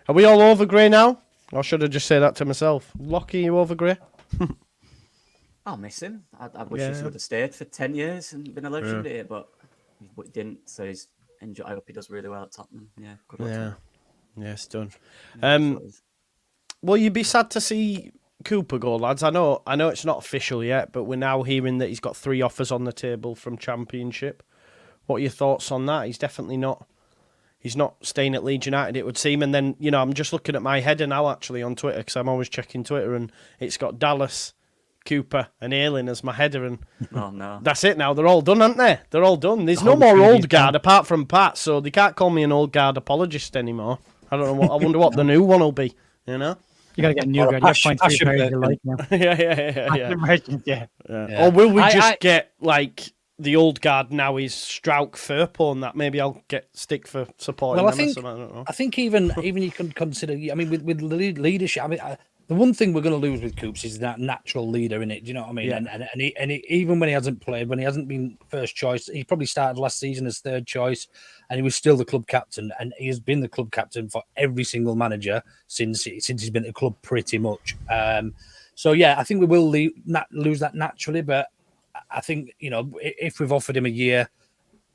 [SPEAKER 1] Are we all over Gray now? Or should I just say that to myself? Lockie, you over Gray?
[SPEAKER 2] I'll miss him. I wish he would have stayed for 10 years and been a legend here, but he didn't. So I hope he does really well at Tottenham. Yeah, good luck.
[SPEAKER 1] Yeah, it's done. Will you be sad to see Cooper go, lads? I know it's not official yet, but we're now hearing that he's got 3 offers on the table from Championship. What are your thoughts on that? He's definitely not. He's not staying at Leeds United, it would seem. And then, I'm just looking at my header now, actually, on Twitter, because I'm always checking Twitter, and it's got Dallas, Cooper, and Ayling as my header. And
[SPEAKER 2] oh, no.
[SPEAKER 1] That's it now. They're all done, aren't they? They're all done. There's no more old guard apart from Pat, so they can't call me an old guard apologist anymore. I don't know. I wonder what the new one will be,
[SPEAKER 3] You got to get a new guard. You have to find 3 players you like now.
[SPEAKER 1] Yeah. Or will we just get, like... The old guard now is Strauch, Firpo, and that maybe I'll get stick for supporting them. I don't know.
[SPEAKER 4] I think even you can consider. I mean, with leadership. I mean, the one thing we're going to lose with Coops is that natural leader in it. Do you know what I mean?
[SPEAKER 1] Yeah.
[SPEAKER 4] And even when he hasn't played, when he hasn't been first choice, he probably started last season as third choice, and he was still the club captain. And he has been the club captain for every single manager since he's been at the club, pretty much. So yeah, I think we will lose that naturally, but I think, you know, if we've offered him a year,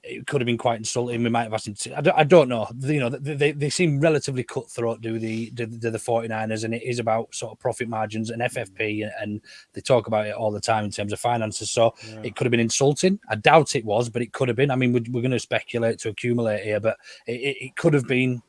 [SPEAKER 4] it could have been quite insulting. We might have asked him to. I don't know. You know, they seem relatively cutthroat, do the 49ers, and it is about sort of profit margins and FFP, and they talk about it all the time in terms of finances. So it could have been insulting. I doubt it was, but it could have been. I mean, we're going to speculate to accumulate here, but it could have been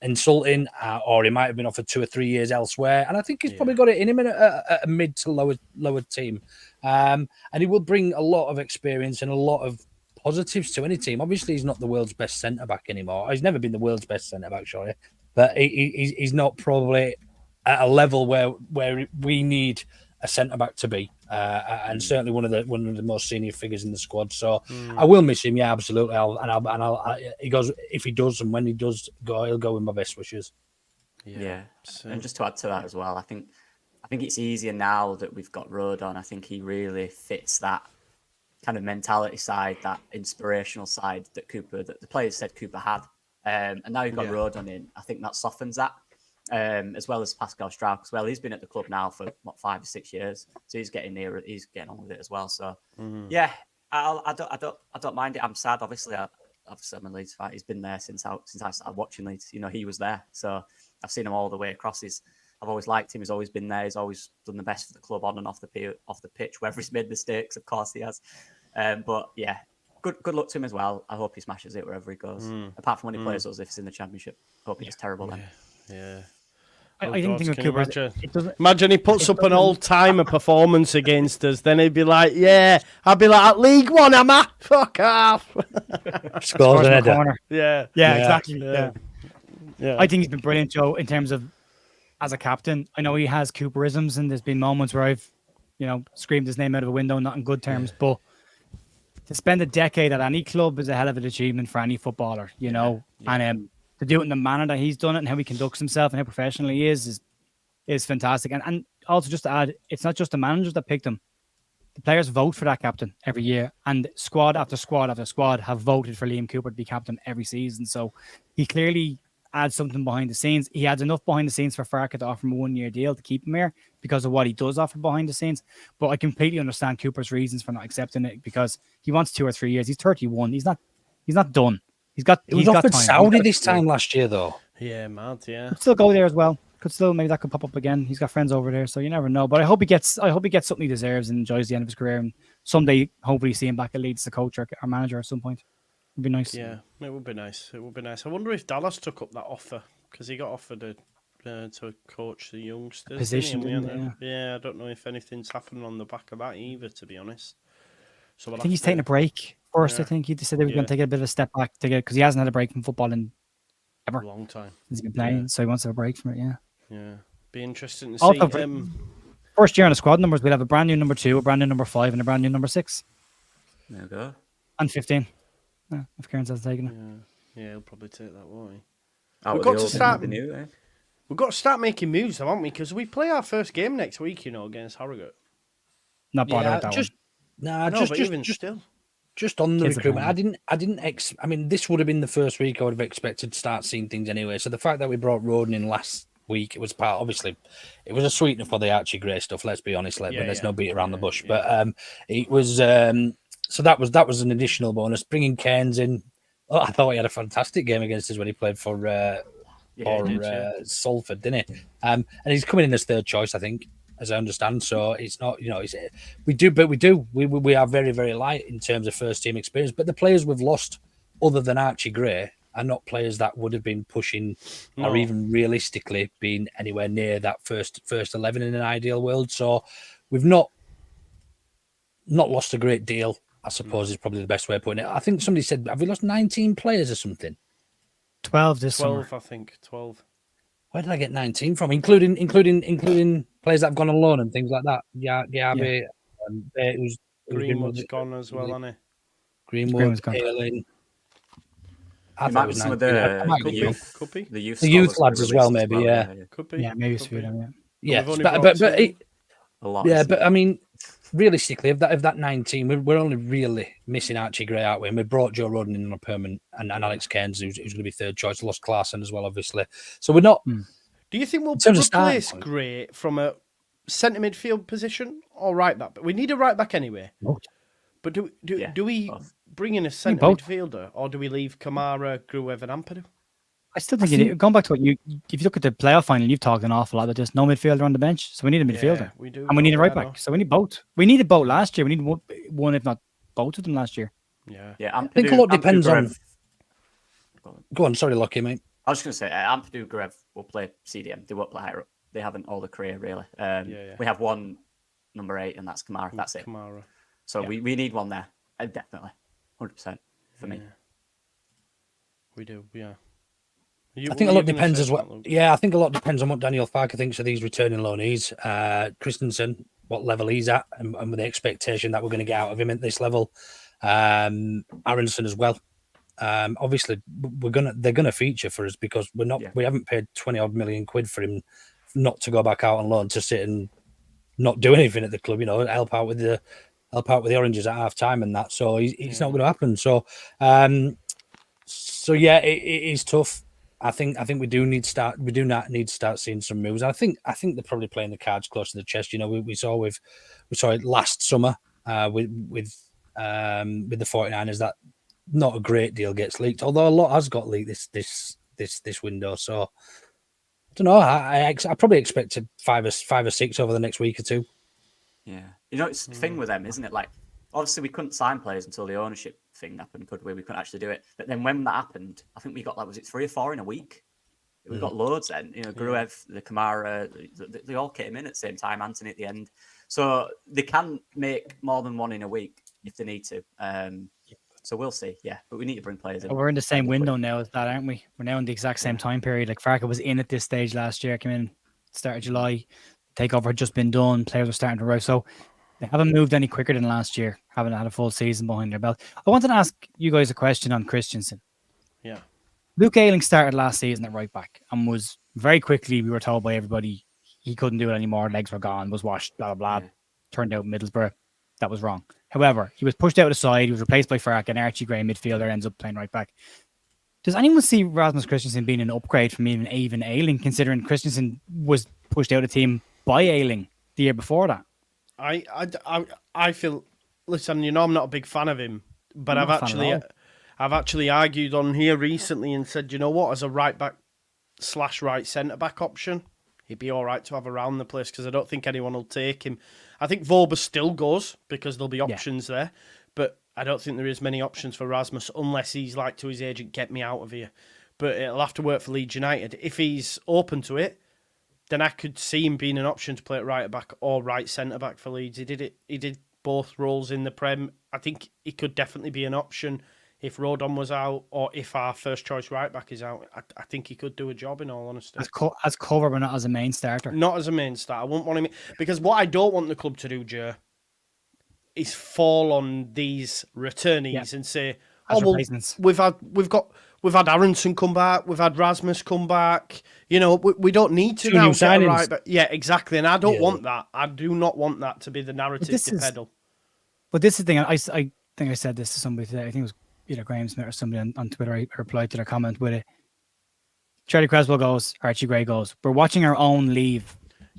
[SPEAKER 4] insulting, or he might have been offered 2 or 3 years elsewhere. And I think he's probably got it in him at a mid to lower team, and he will bring a lot of experience and a lot of positives to any team. Obviously, he's not the world's best centre back anymore. He's never been the world's best centre back, surely, but he's not probably at a level where we need a centre back to be, and certainly one of the most senior figures in the squad. So I will miss him, yeah, absolutely. He goes if he does, and when he does go, he'll go with my best wishes.
[SPEAKER 2] Yeah. And just to add to that as well, I think it's easier now that we've got Rodon. I think he really fits that kind of mentality side, that inspirational side that the players said Cooper had. And now you've got Rodon in. I think that softens that, as well as Pascal Strauch as well. He's been at the club now for 5 or 6 years, so he's getting on with it as well. So yeah, I don't mind it. I'm sad, obviously. I'm a Leeds fan. He's been there since I started watching Leeds. You know, he was there, so I've seen him all the way across. I've always liked him. He's always been there. He's always done the best for the club on and off the pitch. Whether he's made mistakes, of course he has. But yeah, good luck to him as well. I hope he smashes it wherever he goes. Apart from when he plays us, if it's in the Championship, I hope he does terrible then.
[SPEAKER 1] Yeah.
[SPEAKER 3] I didn't think of Cooper.
[SPEAKER 1] Imagine he puts up an all-timer performance against us, then he'd be like, yeah, I'd be like, at League One, am I? Fuck off.
[SPEAKER 4] Scores in the
[SPEAKER 3] corner.
[SPEAKER 1] Yeah,
[SPEAKER 3] exactly.
[SPEAKER 1] Yeah.
[SPEAKER 3] I think he's been brilliant, Joe, in terms of as a captain. I know he has Cooperisms, and there's been moments where I've, screamed his name out of a window, not in good terms, but to spend a decade at any club is a hell of an achievement for any footballer, and to do it in the manner that he's done it and how he conducts himself and how professional he is fantastic. And also, just to add, it's not just the managers that picked him. The players vote for that captain every year, and squad after squad after squad have voted for Liam Cooper to be captain every season. So he clearly adds something behind the scenes. He adds enough behind the scenes for Farke to offer him a 1-year deal to keep him here because of what he does offer behind the scenes. But I completely understand Cooper's reasons for not accepting it, because he wants 2 or 3 years. He's 31. He's not done. He was
[SPEAKER 4] offered
[SPEAKER 3] time.
[SPEAKER 4] Saudi this time last year, though.
[SPEAKER 1] Yeah, mad. Yeah,
[SPEAKER 3] could still go there as well. Maybe that could pop up again. He's got friends over there, so you never know. But I hope he gets something he deserves and enjoys the end of his career, and someday hopefully see him back at Leeds as a coach or manager at some point. It'd be nice.
[SPEAKER 1] Yeah, it would be nice. I wonder if Dallas took up that offer, because he got offered to coach the youngsters
[SPEAKER 3] position.
[SPEAKER 1] Yeah, I don't know if anything's happened on the back of that either, to be honest. So
[SPEAKER 3] I think he's taking a break first. I think he said they were going to take a bit of a step back because he hasn't had a break from football in ever.
[SPEAKER 1] A long time.
[SPEAKER 3] He's been playing, so he wants to have a break from it.
[SPEAKER 1] Yeah. Be interesting to
[SPEAKER 3] also,
[SPEAKER 1] see.
[SPEAKER 3] First year on the squad numbers, we'll have a brand new number 2, a brand new number 5, and a brand new number 6.
[SPEAKER 2] There you go.
[SPEAKER 3] And 15. If Kieran's has taken it.
[SPEAKER 1] Yeah, he'll probably take that, won't he?
[SPEAKER 2] We've got to start the new, eh?
[SPEAKER 1] We've got to start making moves, haven't we? Because we play our first game next week, against Harrogate.
[SPEAKER 3] Not bothered with that one.
[SPEAKER 1] Still.
[SPEAKER 4] Just on the recruitment, I mean, this would have been the first week I would have expected to start seeing things anyway. So the fact that we brought Rodon in last week, it was obviously, it was a sweetener for the Archie Gray stuff, let's be honest, but there's no beat around the bush. Yeah. But it was, so that was an additional bonus. Bringing Cairns in, I thought he had a fantastic game against us when he played for Salford, didn't he? And he's coming in as third choice, I think, as I understand. So it's not, we are very, very light in terms of first team experience. But the players we've lost, other than Archie Gray, are not players that would have been pushing or even realistically been anywhere near that first 11 in an ideal world. So we've not lost a great deal, I suppose, is probably the best way of putting it. I think somebody said, have we lost 19 players or something?
[SPEAKER 3] 12 this summer.
[SPEAKER 1] I think. 12.
[SPEAKER 4] Where did I get 19 from? Including players that have gone on loan and things like that.
[SPEAKER 1] Greenwood's gone as well, hasn't he?
[SPEAKER 4] Greenwood's gone.
[SPEAKER 2] I might be some of the youth
[SPEAKER 4] lads as well, maybe. Yeah,
[SPEAKER 1] could be.
[SPEAKER 3] Yeah, maybe it's for them.
[SPEAKER 4] Yeah,
[SPEAKER 1] we've only
[SPEAKER 4] but
[SPEAKER 1] brought
[SPEAKER 2] A lot.
[SPEAKER 4] yeah,
[SPEAKER 2] isn't
[SPEAKER 4] but
[SPEAKER 2] it?
[SPEAKER 4] I mean, realistically, of that 19, we're only really missing Archie Gray, aren't we? And we brought Joe Rodden in on a permanent, and Alex Cairns, who's going to be third choice. Lost Clarkson as well, obviously. So we're not.
[SPEAKER 1] Do you think we'll
[SPEAKER 4] In terms of starting
[SPEAKER 1] replace
[SPEAKER 4] point.
[SPEAKER 1] Gray from a centre midfield position or right back? But we need a right back anyway. But do we
[SPEAKER 2] both.
[SPEAKER 1] bring in a centre
[SPEAKER 3] both.
[SPEAKER 1] midfielder, or do we leave Kamara, Gruev, and Ampadu?
[SPEAKER 3] I still think going back to what if you look at the playoff final, you've talked an awful lot about just no midfielder on the bench. So we need a midfielder.
[SPEAKER 1] Yeah, we do.
[SPEAKER 3] And we need a right
[SPEAKER 1] I know.
[SPEAKER 3] back. So we need both. We needed both last year. We need one, if not both of them last year.
[SPEAKER 1] Yeah.
[SPEAKER 2] Yeah,
[SPEAKER 4] I think a lot depends on.
[SPEAKER 2] Go on.
[SPEAKER 4] Go on, sorry, Lockie, mate.
[SPEAKER 2] I was just going to say, Ampadu Gruev will play CDM. They won't play higher up. They haven't all the career, really. We have one number 8, and that's Kamara. That's it.
[SPEAKER 1] Kamara.
[SPEAKER 2] So we need one there. Definitely. 100% for me.
[SPEAKER 1] We do, yeah.
[SPEAKER 4] I think a lot depends as well. Yeah, I think a lot depends on what Daniel Farker thinks of these returning loanees. Christensen, what level he's at, and with the expectation that we're going to get out of him at this level. Aronson as well. Obviously, they're gonna feature for us because we haven't paid 20 odd million quid for him not to go back out on loan to sit and not do anything at the club. Help out with the Oranges at half time and that. So it's not going to happen. So yeah, it is tough. I think we do need to start seeing some moves. I think they're probably playing the cards close to the chest. We saw it last summer with the 49ers that not a great deal gets leaked, although a lot has got leaked this window. So I don't know. I probably expected five or six over the next week or two.
[SPEAKER 2] Yeah, it's the thing with them, isn't it? Like, obviously, we couldn't sign players until the ownership thing happened, could we? We couldn't actually do it. But then when that happened, I think we got was it 3 or 4 in a week? We got loads then. Gruev, the Kamara, they all came in at the same time. Anthony at the end, so they can make more than one in a week if they need to. So we'll see. Yeah, but we need to bring players in.
[SPEAKER 3] We're in the same window now as that, aren't we? We're now in the exact same time period. Like Farker was in at this stage last year, came in start of July. Takeover had just been done. Players were starting to arrive. So they haven't moved any quicker than last year. Haven't had a full season behind their belt. I wanted to ask you guys a question on Christensen.
[SPEAKER 1] Yeah.
[SPEAKER 3] Luke Ayling started last season at right back and was very quickly, we were told by everybody, he couldn't do it anymore. Legs were gone, was washed, blah, blah, blah. Turned out Middlesbrough. That was wrong. However, he was pushed out of the side. He was replaced by Farke, and Archie Gray, midfielder, ends up playing right back. Does anyone see Rasmus Christensen being an upgrade from even Ayling, considering Christensen was pushed out of the team by Ayling the year before that?
[SPEAKER 1] I feel, listen, I'm not a big fan of him, but I've actually argued on here recently and said, you know what, as a right back / right centre back option, he'd be all right to have around the place because I don't think anyone will take him. I think Volber still goes because there'll be options there, but I don't think there is many options for Rasmus unless he's like to his agent, get me out of here. But it'll have to work for Leeds United. If he's open to it, then I could see him being an option to play at right back or right centre back for Leeds. He did both roles in the Prem. I think he could definitely be an option if Rodon was out or if our first choice right back is out. I think he could do a job, in all honesty.
[SPEAKER 3] As cover, but not as a main starter.
[SPEAKER 1] Not as a main starter. I wouldn't want him, because what I don't want the club to do, Joe, is fall on these returnees and say, we've had Aronson come back, we've had Rasmus come back. We don't need to now get a right back. Yeah, exactly. And I don't want that. I do not want that to be the narrative to peddle.
[SPEAKER 3] But this is the thing. I think I said this to somebody today. I think it was either Graham Smith or somebody on Twitter. I replied to their comment with it. Charlie Creswell goes, Archie Gray goes. We're watching our own leave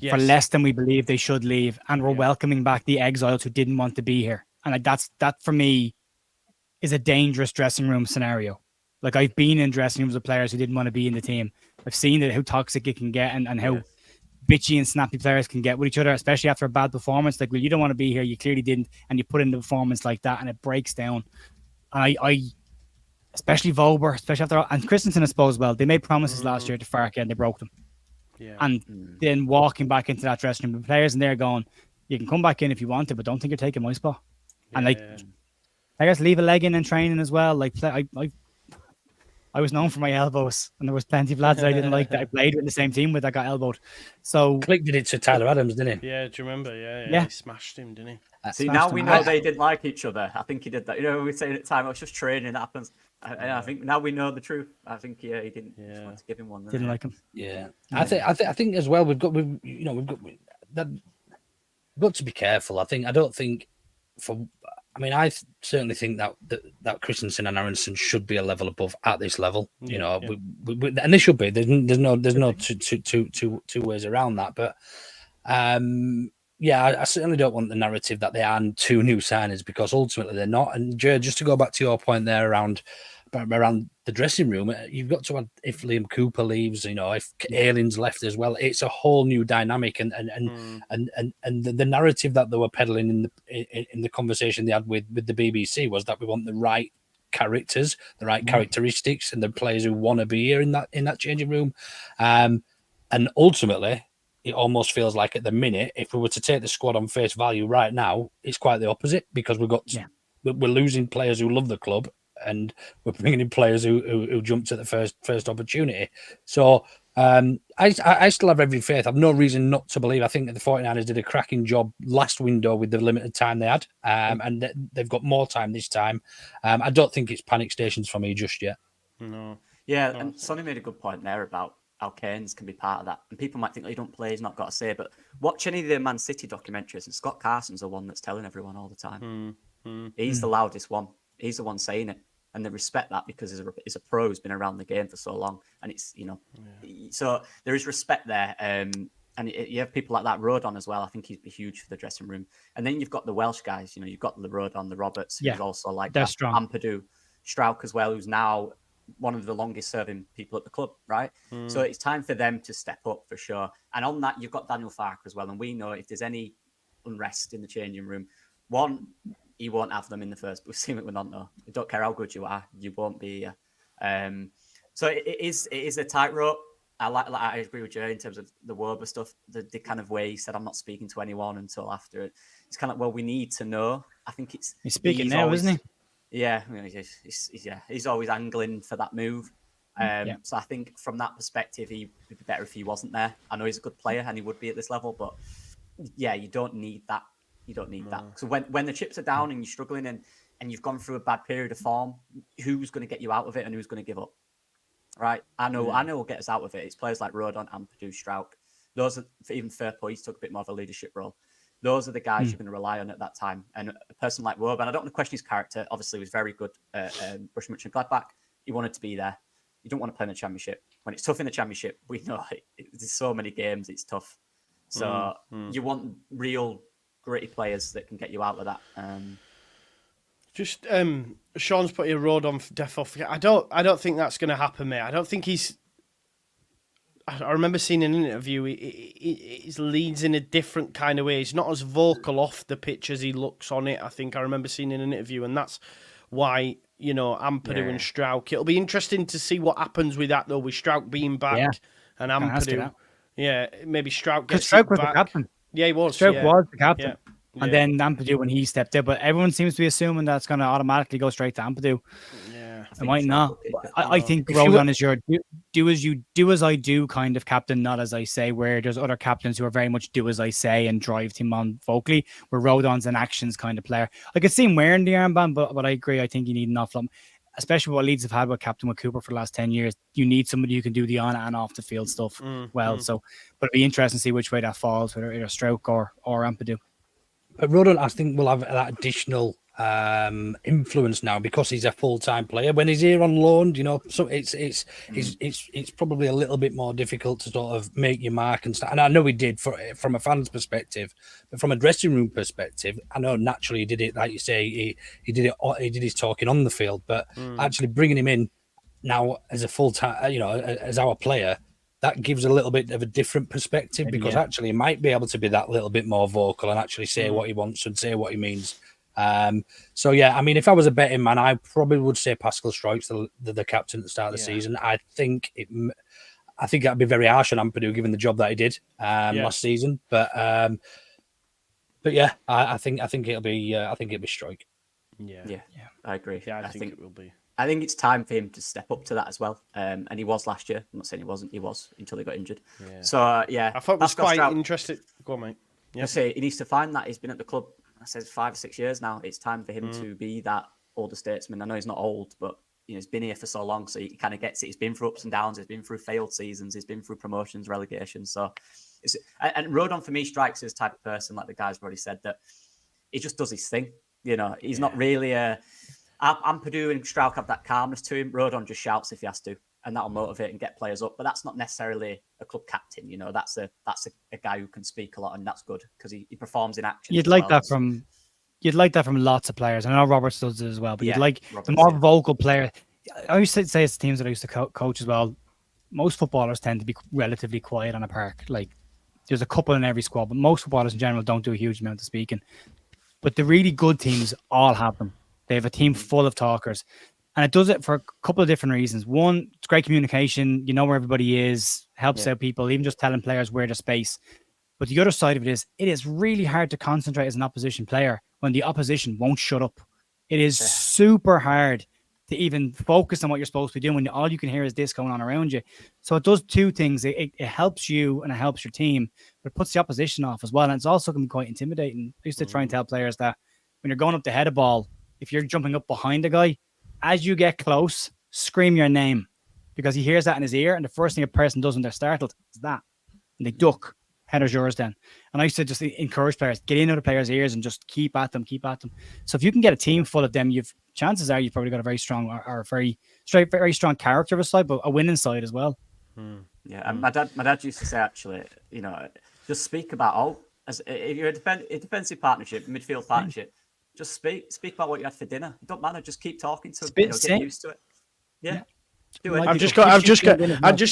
[SPEAKER 3] for less than we believe they should leave, and we're welcoming back the exiles who didn't want to be here. And that for me is a dangerous dressing room scenario. Like, I've been in dressing rooms with players who didn't want to be in the team. I've seen how toxic it can get and how bitchy and snappy players can get with each other, especially after a bad performance. Like, well, you don't want to be here, you clearly didn't, and you put in the performance like that and it breaks down. And I especially Volber, especially after, and Christensen, I suppose, well, they made promises last year to Farke and they broke them. Yeah. And then walking back into that dressing room, the players in there going, you can come back in if you want to, but don't think you're taking my spot. Yeah. And I guess leave a leg in training as well. Like, I was known for my elbows, and there was plenty of lads I didn't like that I played with the same team with that got elbowed. So
[SPEAKER 4] Click did it to Tyler Adams, didn't he?
[SPEAKER 1] Yeah, do you remember? Yeah. He smashed him, didn't he?
[SPEAKER 2] See, now we know they didn't like each other. I think he did that. We were saying at the time, it's just training that happens. I think now we know the truth. I think he didn't just want to give him one.
[SPEAKER 3] Didn't like him.
[SPEAKER 4] Yeah, I think as well we've got to be careful. I don't think I certainly think that Christensen and Aronson should be a level above at this level. And they should be. There's no two ways around that. But I certainly don't want the narrative that they are two new signings, because ultimately they're not. And Jared, just to go back to your point there around the dressing room, you've got to add, if Liam Cooper leaves, if Aylin's left as well, it's a whole new dynamic, and the narrative that they were peddling in the conversation they had with the BBC was that we want the right characters, the right characteristics, and the players who want to be here in that changing room, and ultimately it almost feels like at the minute, if we were to take the squad on face value right now, it's quite the opposite, because we're losing players who love the club, and we're bringing in players who jumped at the first opportunity. So I still have every faith. I've no reason not to believe. I think that the 49ers did a cracking job last window with the limited time they had, and they've got more time this time. I don't think it's panic stations for me just yet.
[SPEAKER 1] No.
[SPEAKER 2] Yeah, and Sonny made a good point there about how Keynes can be part of that. And people might think, oh, he don't play, he's not got a say. But watch any of the Man City documentaries, and Scott Carson's the one that's telling everyone all the time. He's the loudest one. He's the one saying it. And they respect that because he's a pro who's been around the game for so long. And it's, so there is respect there. And you have people like that, Rodon as well. I think he'd be huge for the dressing room. And then you've got the Welsh guys, you've got the Rodon, the Roberts, who's also like
[SPEAKER 3] they're
[SPEAKER 2] that.
[SPEAKER 3] strong.
[SPEAKER 2] Ampadu, Strauch as well, who's now one of the longest serving people at the club, right? So it's time for them to step up for sure. And on that, you've got Daniel Farke as well. And we know if there's any unrest in the changing room, one, he won't have them in the first. We've seen it with Nonto. I don't care how good you are, you won't be. So it is a tightrope. I agree with you in terms of the Werber stuff. The kind of way he said, "I'm not speaking to anyone until after it." It's kind of we need to know. I think
[SPEAKER 3] he's speaking now, isn't he?
[SPEAKER 2] Yeah, he's always angling for that move. So I think from that perspective, he would be better if he wasn't there. I know he's a good player and he would be at this level, but you don't need that. You don't need that. So when the chips are down and you're struggling and you've gone through a bad period of form, who's going to get you out of it and who's going to give up? Right? I know will get us out of it. It's players like Rodon, Ampadu, Strauch. Those are, even Firpo, he's took a bit more of a leadership role. Those are the guys you're going to rely on at that time. And a person like Wob, and I don't want to question his character, obviously he was very good at Borussia Mönchengladbach. He wanted to be there. You don't want to play in the championship. When it's tough in the championship, we know there's so many games, it's tough. So you want real gritty players that can get you out of that.
[SPEAKER 1] Sean's put a road on death off. I don't think that's going to happen, mate. I don't think he's. I remember seeing an interview. He leads in a different kind of way. He's not as vocal off the pitch as he looks on it. I think I remember seeing in an interview, and that's why Ampadu and Strauch. It'll be interesting to see what happens with that though, with Strauch being back and Ampadu. Yeah, maybe Strauch gets
[SPEAKER 3] Strauch was
[SPEAKER 1] back.
[SPEAKER 3] the captain.
[SPEAKER 1] Yeah, he was.
[SPEAKER 3] Strauch was the captain.
[SPEAKER 1] Yeah.
[SPEAKER 3] And then Ampadu when he stepped in, but everyone seems to be assuming that's going to automatically go straight to Ampadu.
[SPEAKER 1] Yeah,
[SPEAKER 3] it might not. I think Rodon is your do as I do kind of captain, not as I say. Where there's other captains who are very much do as I say and drive him on vocally. Where Rodon's an actions kind of player. I could see him wearing the armband, but I agree. I think you need an awful lot, especially what Leeds have had with Captain with Cooper for the last 10 years. You need somebody who can do the on and off the field stuff So, but it'll be interesting to see which way that falls, whether either Strauch or Ampadu.
[SPEAKER 4] But Rodon, I think, will have that additional influence now because he's a full-time player. When he's here on loan, so it's probably a little bit more difficult to sort of make your mark and stuff. And I know he did from a fan's perspective, but from a dressing room perspective, I know naturally he did it, like you say, he did his talking on the field, but actually bringing him in now as a full-time, as our player, that gives a little bit of a different perspective because actually he might be able to be that little bit more vocal and actually say what he wants and say what he means. So yeah, I mean, if I was a betting man, I probably would say Pascal Strauch's the captain at the start of the season. I think that'd be very harsh on Ampadu given the job that he did last season. But yeah, I think it'll be Strauch.
[SPEAKER 2] Yeah, I agree.
[SPEAKER 1] Yeah, I think it will be.
[SPEAKER 2] I think it's time for him to step up to that as well. And he was last year. I'm not saying he wasn't. He was until he got injured. Yeah. So, yeah.
[SPEAKER 1] I thought it was quite interesting. Go on, mate.
[SPEAKER 2] Yeah. I say he needs to find that. He's been at the club, I said, 5 or 6 years now. It's time for him to be that older statesman. I know he's not old, but he's been here for so long, so he kind of gets it. He's been through ups and downs. He's been through failed seasons. He's been through promotions, relegations. So, and Rodon for me strikes as type of person, like the guys have already said, that he just does his thing. He's not really Ampadu and Strauch have that calmness to him. Rodon just shouts if he has to, and that'll motivate and get players up. But that's not necessarily a club captain. That's a guy who can speak a lot, and that's good because he performs in action.
[SPEAKER 3] You'd like that from lots of players. I know Roberts does it as well, but you'd like
[SPEAKER 2] Roberts,
[SPEAKER 3] the more vocal player. I used to say it's teams that I used to coach as well. Most footballers tend to be relatively quiet on a park. Like there's a couple in every squad, but most footballers in general don't do a huge amount of speaking. But the really good teams all have them. They have a team full of talkers. And it does it for a couple of different reasons. One, it's great communication. You know where everybody is, helps out people, even just telling players where to space. But the other side of it is really hard to concentrate as an opposition player when the opposition won't shut up. It is super hard to even focus on what you're supposed to be doing when all you can hear is this going on around you. So it does two things. It helps you and it helps your team, but it puts the opposition off as well. And it's also going to be quite intimidating. I used to try and tell players that when you're going up to head a ball, if you're jumping up behind a guy, as you get close, scream your name because he hears that in his ear. And the first thing a person does when they're startled is that. And they duck. Header's yours then. And I used to just encourage players, get into the players' ears and just keep at them. So if you can get a team full of them, chances are you've probably got a very strong or very strong character of a side, but a winning side as well.
[SPEAKER 2] Yeah, and my dad used to say actually, just speak about if you're a defensive partnership, midfield partnership, just speak about what you had for dinner. It don't matter, just keep talking to them, get used to it. Yeah.
[SPEAKER 1] I'm just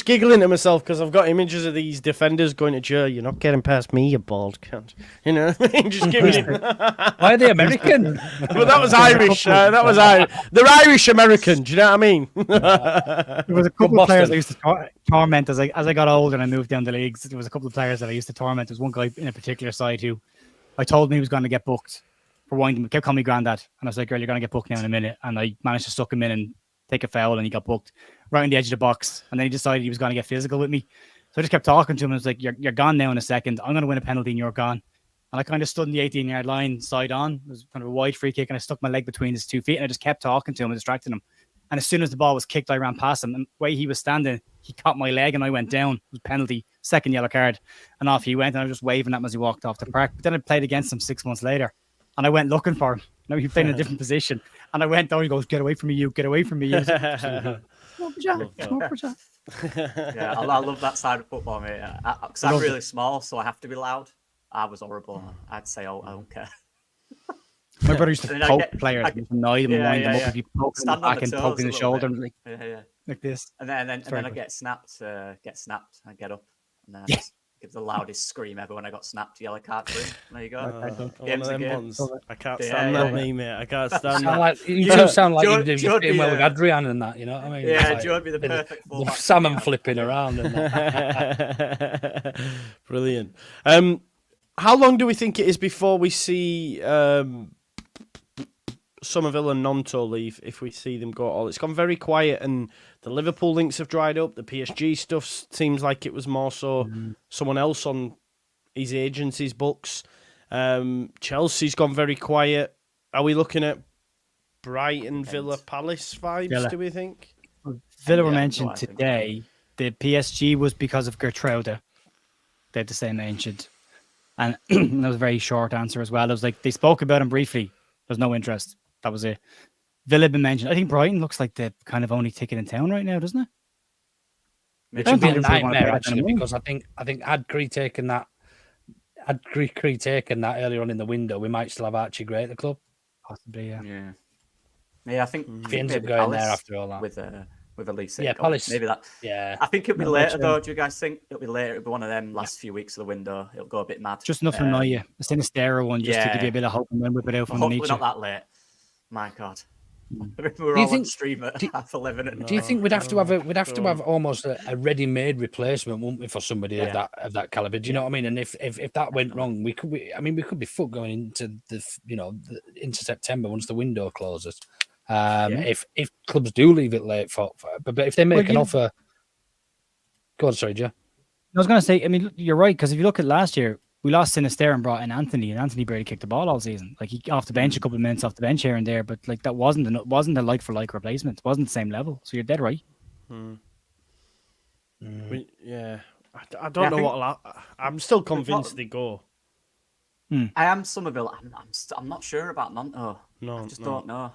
[SPEAKER 1] giggling to myself because I've got images of these defenders going to Joe. You're not getting past me, you bald cunt. Just giving it.
[SPEAKER 4] Why are they American?
[SPEAKER 1] But that was Irish. That was Irish. They're Irish American. Do you know what I mean?
[SPEAKER 3] There was a couple of players I used to torment as I got older and I moved down the leagues. There was a couple of players that I used to torment. There's one guy in a particular side who I told him he was going to get booked for winding. He kept calling me granddad, and I was like, "Girl, you're going to get booked now in a minute." And I managed to suck him in and take a foul, and he got booked right on the edge of the box. And then he decided he was going to get physical with me. So I just kept talking to him. I was like, you're gone now in a second. I'm going to win a penalty and you're gone. And I kind of stood in the 18-yard line side on. It was kind of a wide free kick, and I stuck my leg between his 2 feet, and I just kept talking to him and distracting him. And as soon as the ball was kicked, I ran past him. And the way he was standing, he caught my leg and I went down. It was penalty, second yellow card. And off he went, and I was just waving at him as he walked off the park. But then I played against him 6 months later, and I went looking for him. Now he played in a different position. And I went down, he goes, "Get away from me, you, get away from me." You.
[SPEAKER 2] Yeah, I love that side of football, mate. Because I'm really small, so I have to be loud. I was horrible. I'd say, "Oh, I don't care."
[SPEAKER 3] My brother used to poke players, annoy them, wind them up, if you poke them back and poke in the shoulder, like this.
[SPEAKER 2] And then I get snapped. I get up, and then I just give the loudest scream ever when I got snapped. Yellow card for him. There you go. Game's a game.
[SPEAKER 1] I can't stand that, mate. I can't stand that.
[SPEAKER 4] Like, you two sound like you're doing well with Adrian and that, you know what I mean?
[SPEAKER 2] Yeah,
[SPEAKER 4] like,
[SPEAKER 2] Joe would be the perfect fullback.
[SPEAKER 4] Salmon flipping around and that.
[SPEAKER 1] Brilliant. How long do we think it is before we see Somerville and Nonto leave, if we see them go at all? It's gone very quiet, and the Liverpool links have dried up. The PSG stuff seems like it was more so someone else on his agency's books. Chelsea's gone very quiet. Are we looking at Brighton, Villa, Palace vibes, do we think?
[SPEAKER 3] Villa were mentioned today. The PSG was because of Gertrude. They had the same ancient. And that was a very short answer as well. It was like they spoke about him briefly. There's no interest. That was it. Villa had been mentioned. I think Brighton looks like the kind of only ticket in town right now, doesn't it?
[SPEAKER 4] It should be a nightmare actually, because I think had Cree taken that earlier on in the window, we might still have Archie Gray at the club.
[SPEAKER 3] Possibly, yeah.
[SPEAKER 2] Yeah, I think
[SPEAKER 4] if he ends up going there after all that
[SPEAKER 2] with Elise.
[SPEAKER 4] Yeah, Palace.
[SPEAKER 2] Maybe that.
[SPEAKER 4] Yeah,
[SPEAKER 2] I think it'll be later though. Do you guys think it'll be later? It'll be one of them last few weeks of the window. It'll go a bit mad.
[SPEAKER 3] Just enough to annoy you. A Sinistera one, just to give you a bit of hope and then whip it out from underneath.
[SPEAKER 2] Hopefully not that late. My God. We're all on stream at 11:30.
[SPEAKER 4] Do you think we'd have to have almost a ready-made replacement, wouldn't we, for somebody of that caliber? Do you know what I mean? And if that went wrong, we could be fucked going into into September once the window closes. If clubs do leave it late but if they make an offer, go on, sorry, Joe.
[SPEAKER 3] I was going to say, I mean, you're right, because if you look at last year, we lost Sinister and brought in Anthony, and Anthony barely kicked the ball all season. Like he off the bench a couple of minutes off the bench here and there, but like that wasn't a like for like replacement. It wasn't the same level. So you're dead right.
[SPEAKER 1] Yeah, I don't know what. I'm still convinced they go.
[SPEAKER 2] I am Somerville. I'm not sure about Nanto.
[SPEAKER 1] No,
[SPEAKER 2] I just don't know.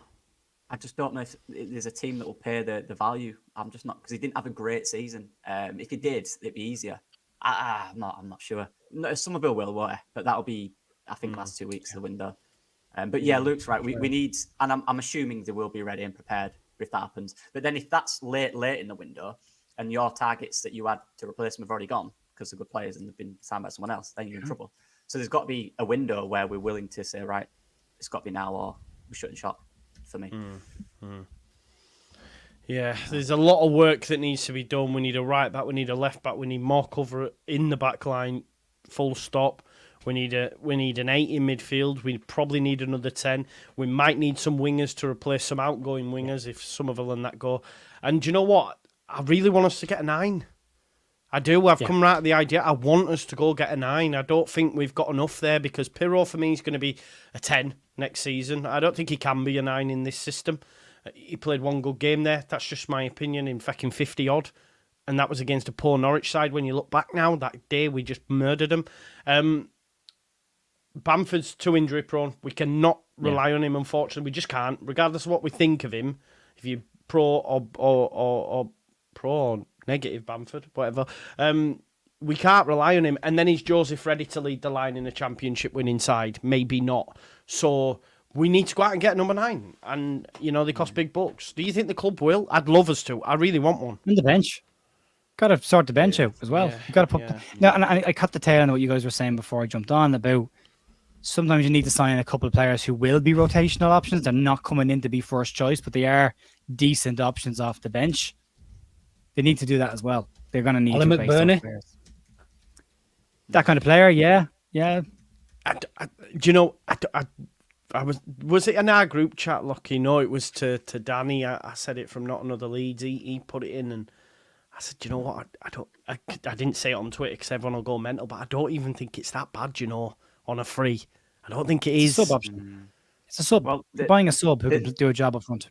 [SPEAKER 2] I just don't know if there's a team that will pay the value. I'm just not, because he didn't have a great season. If he did, it'd be easier. I'm not sure. No, Somerville will, won't it? But that'll be, I think, last 2 weeks of the window. But yeah, Luke's right. We need, and I'm assuming they will be ready and prepared if that happens. But then if that's late in the window, and your targets that you had to replace them have already gone because they're good players and they've been signed by someone else, then you're in trouble. So there's got to be a window where we're willing to say, right, it's got to be now or we're shutting shop for me.
[SPEAKER 1] Yeah, there's a lot of work that needs to be done. We need a right back, we need a left back, we need more cover in the back line, full stop. We need an 8 in midfield. We probably need another 10. We might need some wingers to replace some outgoing wingers if Somerville and that go. And do you know what? I really want us to get a 9. I do. I've come right to the idea. I want us to go get a 9. I don't think we've got enough there because Pirro for me is going to be a 10 next season. I don't think he can be a 9 in this system. He played one good game there. That's just my opinion in fucking 50 odd. And that was against a poor Norwich side. When you look back now, that day we just murdered them. Bamford's too injury prone. We cannot rely on him, unfortunately. We just can't. Regardless of what we think of him, if you're pro or negative Bamford, whatever, we can't rely on him. And then is Joseph ready to lead the line in a championship winning side? Maybe not. So we need to go out and get number 9. And, they cost big bucks. Do you think the club will? I'd love us to. I really want one.
[SPEAKER 3] On the bench. Got to sort the bench out as well. You got to put... And I cut the tail on what you guys were saying before I jumped on about sometimes you need to sign in a couple of players who will be rotational options. They're not coming in to be first choice, but they are decent options off the bench. They need to do that as well. They're going to need to replace those players. That kind of player, yeah.
[SPEAKER 1] Do you know, I was it in our group chat, Lockie? No, it was to Danny. I said it from Not Another Leeds. He put it in and I said, do you know what? I didn't say it on Twitter because everyone will go mental, but I don't even think it's that bad, on a free. I don't think it is.
[SPEAKER 3] It's a sub option. It's a sub. Well, buying a sub who can do a job up front.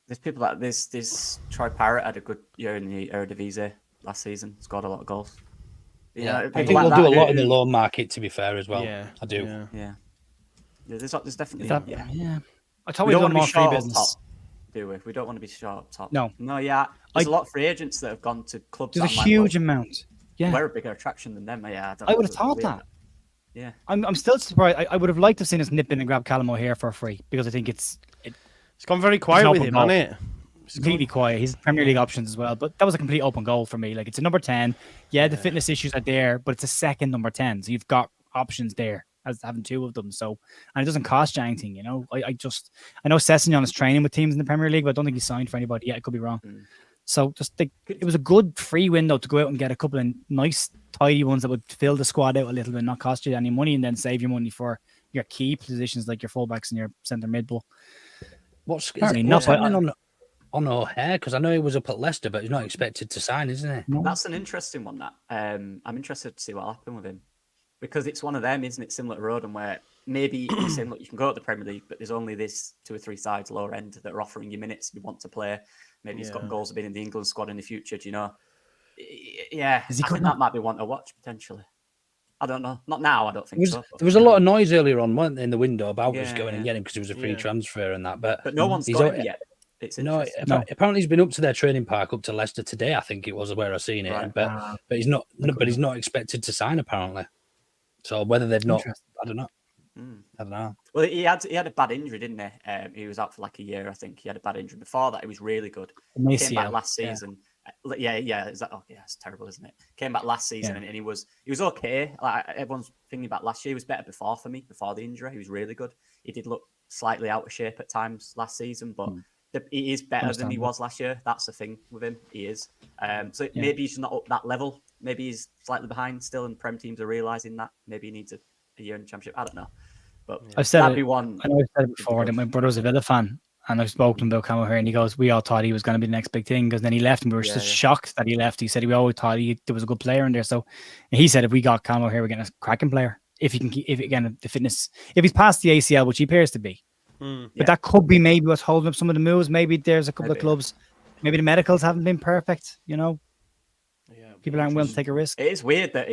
[SPEAKER 2] There's people like this. Troy Parrott had a good year in the Eredivisie last season. Scored a lot of goals.
[SPEAKER 4] I think we'll do a lot in the loan market, to be fair, as well. Yeah, I do.
[SPEAKER 2] Yeah. There's definitely.
[SPEAKER 3] I thought we don't want to be short business.
[SPEAKER 2] Top, do we? We don't want to be short top.
[SPEAKER 3] No.
[SPEAKER 2] Yeah. There's a lot of free agents that have gone to clubs.
[SPEAKER 3] There's a huge amount. Yeah.
[SPEAKER 2] We're a bigger attraction than them. Yeah.
[SPEAKER 3] I would have thought that.
[SPEAKER 2] Yeah.
[SPEAKER 3] I'm still surprised. I would have liked to have seen us nip in and grab Callum O'Hare for free because I think it's
[SPEAKER 1] gone very quiet with him, hasn't it?
[SPEAKER 3] It's completely quiet. He's Premier League options as well, but that was a complete open goal for me. Like it's a number 10. Yeah, the fitness issues are there, but it's a second number 10, so you've got options there as having 2 of them. So, and it doesn't cost you anything, I know Sessegnon is training with teams in the Premier League, but I don't think he's signed for anybody yet. I could be wrong. So it was a good free window to go out and get a couple of nice, tidy ones that would fill the squad out a little bit, not cost you any money, and then save your money for your key positions like your fullbacks and your centre mid.
[SPEAKER 4] What's happening on O'Hare? Because I know he was up at Leicester, but he's not expected to sign, isn't he?
[SPEAKER 2] No. That's an interesting one. That I'm interested to see what happened with him, because it's one of them, isn't it? Similar to Roden, where maybe you're saying, look, you can go to the Premier League, but there's only this 2 or 3 sides lower end that are offering you minutes you want to play. Maybe he's got goals of being in the England squad in the future. Do you know? Yeah, I think that might be one to watch potentially. I don't know. Not now, I don't think so.
[SPEAKER 4] There was a lot of noise earlier on, weren't there, in the window about us going and getting him because it was a free transfer and that. But
[SPEAKER 2] no one's got him yet.
[SPEAKER 4] Apparently he's been up to their training park up to Leicester today. I think it was where I seen it. Right. But he's not. But he's not expected to sign apparently. So whether they've not, I don't know. I don't know.
[SPEAKER 2] Well, he had a bad injury, didn't he? He was out for like a year, I think. He had a bad injury. Before that, he was really good. He came back last season. Yeah. Is that? Oh, yeah. It's terrible, isn't it? Came back last season and he was okay. Like everyone's thinking about last year. He was better before for me. Before the injury, he was really good. He did look slightly out of shape at times last season, but he is better than he was last year. That's the thing with him. He is. So maybe he's not up that level. Maybe he's slightly behind still, and Prem teams are realizing that. Maybe he needs a year in the Championship. I don't know. But
[SPEAKER 3] I've said it. I know I've said it before that my brother's a Villa fan, And I spoke to him about Camo here, and he goes, "We all thought he was going to be the next big thing." Because then he left, and we were just shocked that he left. He said we always thought there was a good player in there. So he said, if we got Camo here, we're getting a cracking player. If he can keep, if again the fitness, if he's past the ACL, which he appears to be, but that could be maybe what's holding up some of the moves. Maybe there's a couple of clubs, maybe the medicals haven't been perfect. You know, people aren't willing to take a risk.
[SPEAKER 2] It is weird that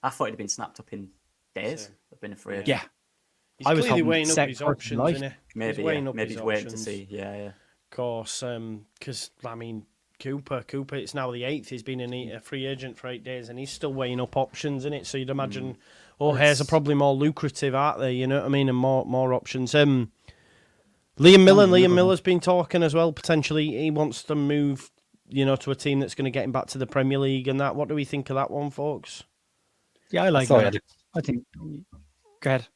[SPEAKER 2] I thought it'd been snapped up in days. I've been afraid.
[SPEAKER 1] Yeah. He's clearly weighing up his options, isn't he?
[SPEAKER 2] Maybe he's waiting to see. Yeah.
[SPEAKER 1] Of course, because I mean, Cooper, it's now the 8th. He's been a free agent for 8 days, and he's still weighing up options, isn't it? So you'd imagine O'Hare's are probably more lucrative, aren't they? You know what I mean? And more options. Liam Miller's been talking as well. Potentially, he wants to move, to a team that's going to get him back to the Premier League and that. What do we think of that one, folks?
[SPEAKER 3] Yeah, I like that. I think. Go ahead.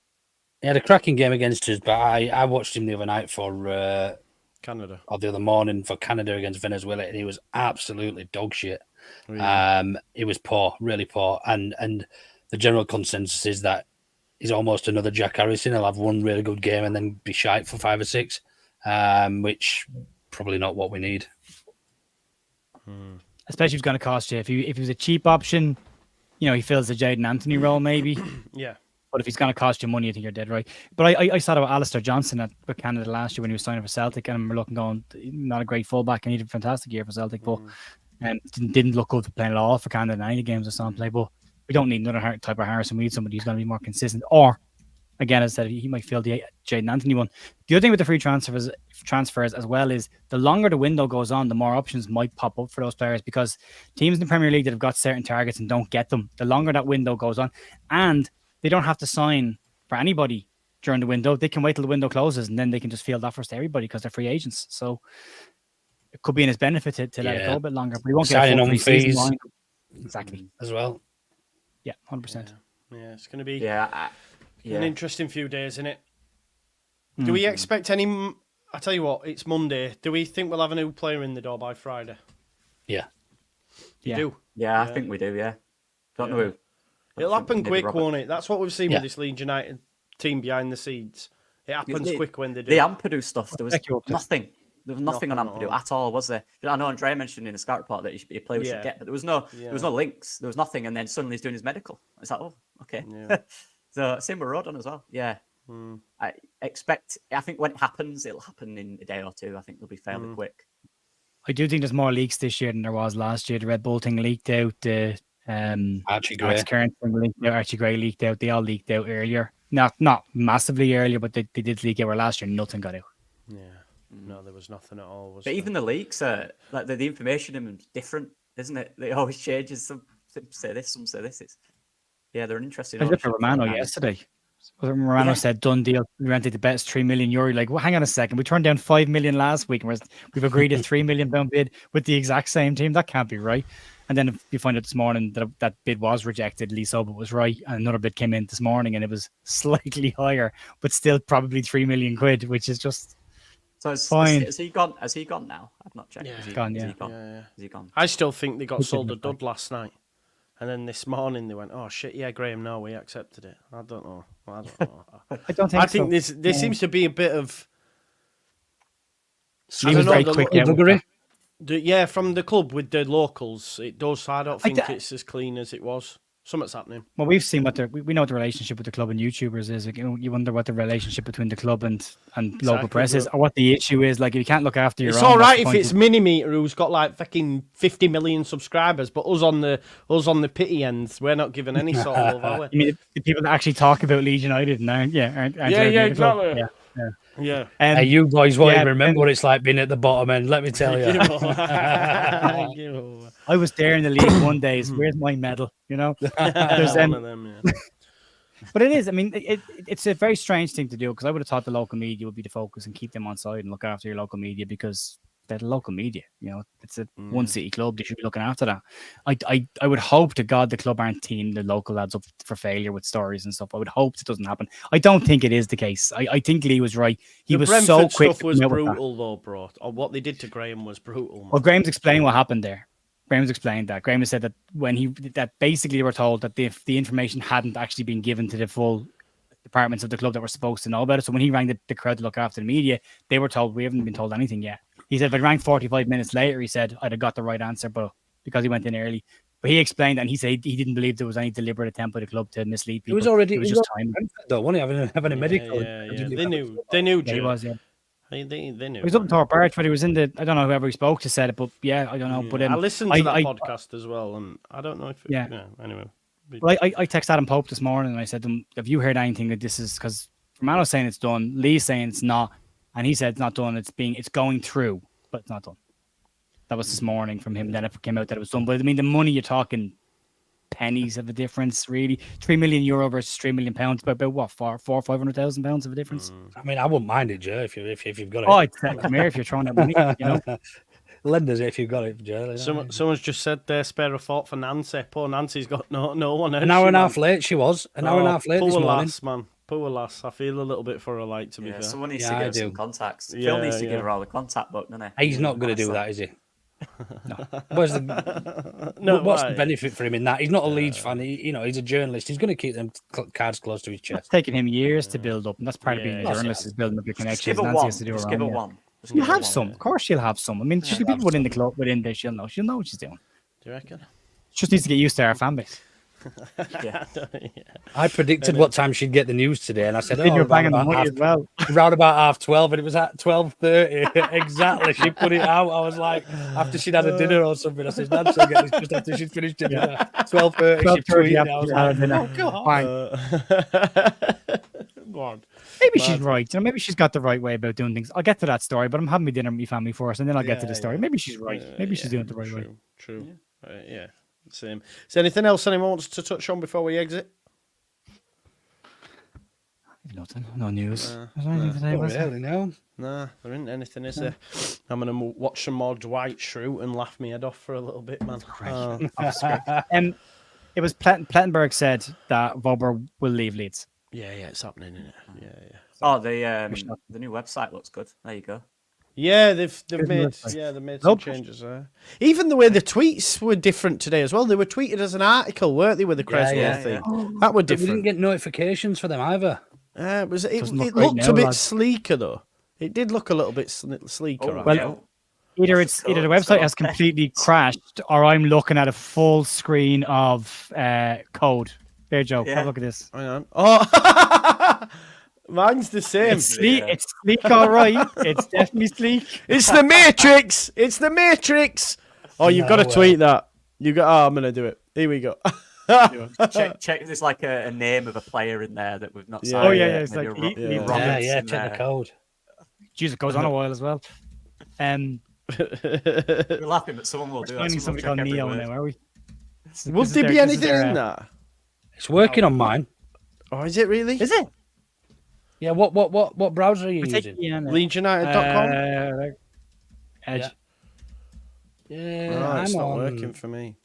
[SPEAKER 4] He had a cracking game against us, but I watched him the other night for
[SPEAKER 1] Canada,
[SPEAKER 4] or the other morning for Canada against Venezuela, and he was absolutely dog shit.
[SPEAKER 1] Really?
[SPEAKER 4] It was poor, really poor, and the general consensus is that he's almost another Jack Harrison. He'll have one really good game and then be shite for 5 or 6, which probably not what we need.
[SPEAKER 3] Especially if it's going to cost you. If he was a cheap option, he fills the Jaden Anthony role maybe.
[SPEAKER 1] Yeah.
[SPEAKER 3] But if he's going to cost you money, I think you're dead right. But I saw about Alistair Johnson with Canada last year when he was signing for Celtic, and we're looking going, not a great fullback, and he did a fantastic year for Celtic, but didn't look good to play at all for Canada in any games I saw him play. But we don't need another type of Harrison. We need somebody who's going to be more consistent. Or, again, as I said, he might fill the Jaden Anthony one. The other thing with the free transfers as well is the longer the window goes on, the more options might pop up for those players, because teams in the Premier League that have got certain targets and don't get them, the longer that window goes on, and they don't have to sign for anybody during the window. They can wait till the window closes, and then they can just field offers to everybody because they're free agents. So it could be in his benefit to let it go a bit longer. But he won't
[SPEAKER 4] signing on fees
[SPEAKER 3] exactly
[SPEAKER 4] as well.
[SPEAKER 3] Yeah, 100%.
[SPEAKER 1] Yeah, it's going to be
[SPEAKER 2] an
[SPEAKER 1] interesting few days, isn't it? Do we expect any? I tell you what, it's Monday. Do we think we'll have a new player in the door by Friday?
[SPEAKER 4] Yeah.
[SPEAKER 1] You do?
[SPEAKER 2] Yeah, I think we do. Yeah. Don't know who.
[SPEAKER 1] It'll happen quick, won't it? That's what we've seen with this Leeds United team behind the scenes. It happens quick when they do.
[SPEAKER 2] The Ampadu stuff, there was nothing. There was nothing on Ampadu at all, was there? I know Andrea mentioned in the scout report that a player we should get, but there was no links. There was nothing, and then suddenly he's doing his medical. It's like, oh, okay. Yeah. So same with Rodon as well. Yeah. I think when it happens, it'll happen in a day or two. I think they'll be fairly quick.
[SPEAKER 3] I do think there's more leaks this year than there was last year. The Red Bull thing leaked out. The
[SPEAKER 4] Archie Gray
[SPEAKER 3] leaked out. They all leaked out earlier. Not massively earlier, but they did leak out. Where last year nothing got out.
[SPEAKER 1] Yeah. No, there was nothing at all.
[SPEAKER 2] But even the leaks are like the information in them is different, isn't it? It always changes. Some say this, some say this. They're an interesting.
[SPEAKER 3] I looked at Romano yesterday. Romano said done deal. We rented the bets €3 million. You're like, well, hang on a second. We turned down $5 million last week, and we've agreed a £3 million bid with the exact same team. That can't be right. And then you find out this morning that bid was rejected. Lee Sober was right, and another bid came in this morning, and it was slightly higher, but still probably £3 million, which is just.
[SPEAKER 2] So fine. Has he gone? Has he gone now? I've not checked.
[SPEAKER 3] Yeah,
[SPEAKER 2] Is he
[SPEAKER 3] gone.
[SPEAKER 2] Is he gone?
[SPEAKER 1] I still think they got sold a dud last night, and then this morning they went, "Oh shit, yeah, Graham, no, we accepted it." I don't know.
[SPEAKER 3] I don't think.
[SPEAKER 1] I think there seems to be a bit of.
[SPEAKER 3] He was very quick.
[SPEAKER 1] From the club with the locals, it does. I don't think it's as clean as it was. Something's happening.
[SPEAKER 3] Well, we've seen we know what the relationship with the club and YouTubers is. Like, you wonder what the relationship between the club and local press is, or what the issue is. Like, if you can't look after your own.
[SPEAKER 1] It's all right if it's Minimeter, who's got like fucking 50 million subscribers, but us on the pity ends, we're not given any sort of love, are we?
[SPEAKER 3] You mean the people that actually talk about Leeds United and aren't
[SPEAKER 1] exactly. Yeah.
[SPEAKER 4] Hey, you boys won't even remember what it's like being at the bottom end, let me tell you.
[SPEAKER 3] I was there in the league one day. Where's my medal? There's
[SPEAKER 1] one of them, yeah.
[SPEAKER 3] But it is. I mean, it's a very strange thing to do, because I would have thought the local media would be the focus and keep them on side and look after your local media, because they're the local media. It's a one city club. They should be looking after that. I would hope to God the club aren't teeing the local lads up for failure with stories and stuff. I would hope it doesn't happen. I don't think it is the case. I think Lee was right. He was
[SPEAKER 1] Brentford
[SPEAKER 3] so quick.
[SPEAKER 1] Stuff was brutal though, bro. Or what they did to Graham was brutal. Man.
[SPEAKER 3] Well, Graham's explained what happened there. Graham's explained that. Graham has said that that basically they were told that the information hadn't actually been given to the full departments of the club that were supposed to know about it. So when he rang the crowd to look after the media, they were told, we haven't been told anything yet. He said, if I rang 45 minutes later, he said, I'd have got the right answer, but because he went in early. But he explained that, and he said he didn't believe there was any deliberate attempt by the club to mislead people.
[SPEAKER 4] It was
[SPEAKER 3] just
[SPEAKER 4] time.
[SPEAKER 3] time.
[SPEAKER 4] Though, wasn't he? Having a medical.
[SPEAKER 1] They knew,
[SPEAKER 3] Yeah, he was, yeah.
[SPEAKER 1] They knew.
[SPEAKER 3] He was up in Thorpe Arch, but he was in the, I don't know whoever he spoke to said it, but yeah, I don't know. But
[SPEAKER 1] I listened to that podcast as well, and I don't know if anyway.
[SPEAKER 3] Well, I texted Adam Pope this morning and I said to him, have you heard anything that this is, because Romano's saying it's done, Lee's saying it's not, and he said it's not done, it's going through, but it's not done. That was this morning from him. Then it came out that it was done. But I mean, the money, you're talking pennies of a difference, really. €3 million versus £3 million, but about what, £500,000 of a difference?
[SPEAKER 4] I mean, I wouldn't mind it, Joe, if you've got it.
[SPEAKER 3] Oh, I'd say, come here if you're throwing that money, you know.
[SPEAKER 4] Lenders it if you've got it, Joe.
[SPEAKER 1] Someone's just said there, spare a thought for Nancy. Poor Nancy's got no one.
[SPEAKER 4] An hour and a half late, she was. An hour and a half late this morning.
[SPEAKER 1] Lass, man. Poor lass. I feel a little bit for her, like, to be fair.
[SPEAKER 2] Someone needs to give her some contacts. Phil needs to give her all the contact book, doesn't he?
[SPEAKER 4] He's not going to do that, is he?
[SPEAKER 3] No.
[SPEAKER 4] What's the benefit for him in that? He's not a Leeds fan. He's a journalist. He's going to keep them cards close to his chest.
[SPEAKER 3] It's taken him years to build up, and that's part of being a journalist, is building up your connections. Nancy has to do
[SPEAKER 2] one.
[SPEAKER 3] You'll have some. Of course she'll have some. I mean, she'll be people within the club, within there, she'll know what she's doing.
[SPEAKER 1] Do you reckon?
[SPEAKER 3] She just needs to get used to our fan base.
[SPEAKER 4] I predicted what time she'd get the news today, and I said,
[SPEAKER 3] you're banging the money as well.
[SPEAKER 4] Round about 12:30, and it was at 12:30 exactly. She put it out. I was like, after she'd had a dinner or something, I said, Nancy, I'll get this just after she'd finished dinner. 12:30, she tweeted. I was like, oh god.
[SPEAKER 3] Maybe she's right. You know, maybe she's got the right way about doing things. I'll get to that story, but I'm having my dinner with my family first, and then I'll get to the story. Maybe she's right. Maybe she's doing it the right way.
[SPEAKER 1] True. Yeah. Same. Is there anything else anyone wants to touch on before we exit?
[SPEAKER 3] Nothing. No news.
[SPEAKER 4] No.
[SPEAKER 1] Nah, there isn't anything, is there? I'm going to watch some more Dwight Schrute and laugh my head off for a little bit, man.
[SPEAKER 3] It was Plettenberg said that Vobber will leave Leeds.
[SPEAKER 1] Yeah, it's happening, isn't it? Yeah.
[SPEAKER 2] Oh, the new website looks good. There you go.
[SPEAKER 1] Yeah, they've made some changes there. Even the way the tweets were different today as well. They were tweeted as an article, weren't they, with the Creswell thing? Yeah. That were different.
[SPEAKER 4] We didn't get notifications for them either.
[SPEAKER 1] It looked a bit sleeker though. It did look a little bit sleeker.
[SPEAKER 3] Either the website has completely crashed, or I'm looking at a full screen of code. There, Joe. Have a look at this.
[SPEAKER 1] Hang on. Oh. Mine's the same.
[SPEAKER 3] It's sleek, all right. It's definitely sleek.
[SPEAKER 1] It's the Matrix. It's the Matrix. Oh, you've got to tweet that. I'm going to do it. Here we go.
[SPEAKER 2] check. There's like a name of a player in there that we've not.
[SPEAKER 3] Oh yeah. It's like
[SPEAKER 4] check the code.
[SPEAKER 3] Jesus, it goes on a while as well.
[SPEAKER 2] We're laughing, but someone will do that.
[SPEAKER 3] Finding somebody called Neo now, are we?
[SPEAKER 1] Would there be anything in that?
[SPEAKER 4] It's working on mine.
[SPEAKER 1] Oh, is it really?
[SPEAKER 3] Is it?
[SPEAKER 4] Yeah, what browser are you using?
[SPEAKER 1] LeedsUnited.com?
[SPEAKER 3] Edge.
[SPEAKER 1] Yeah, it's not working for me.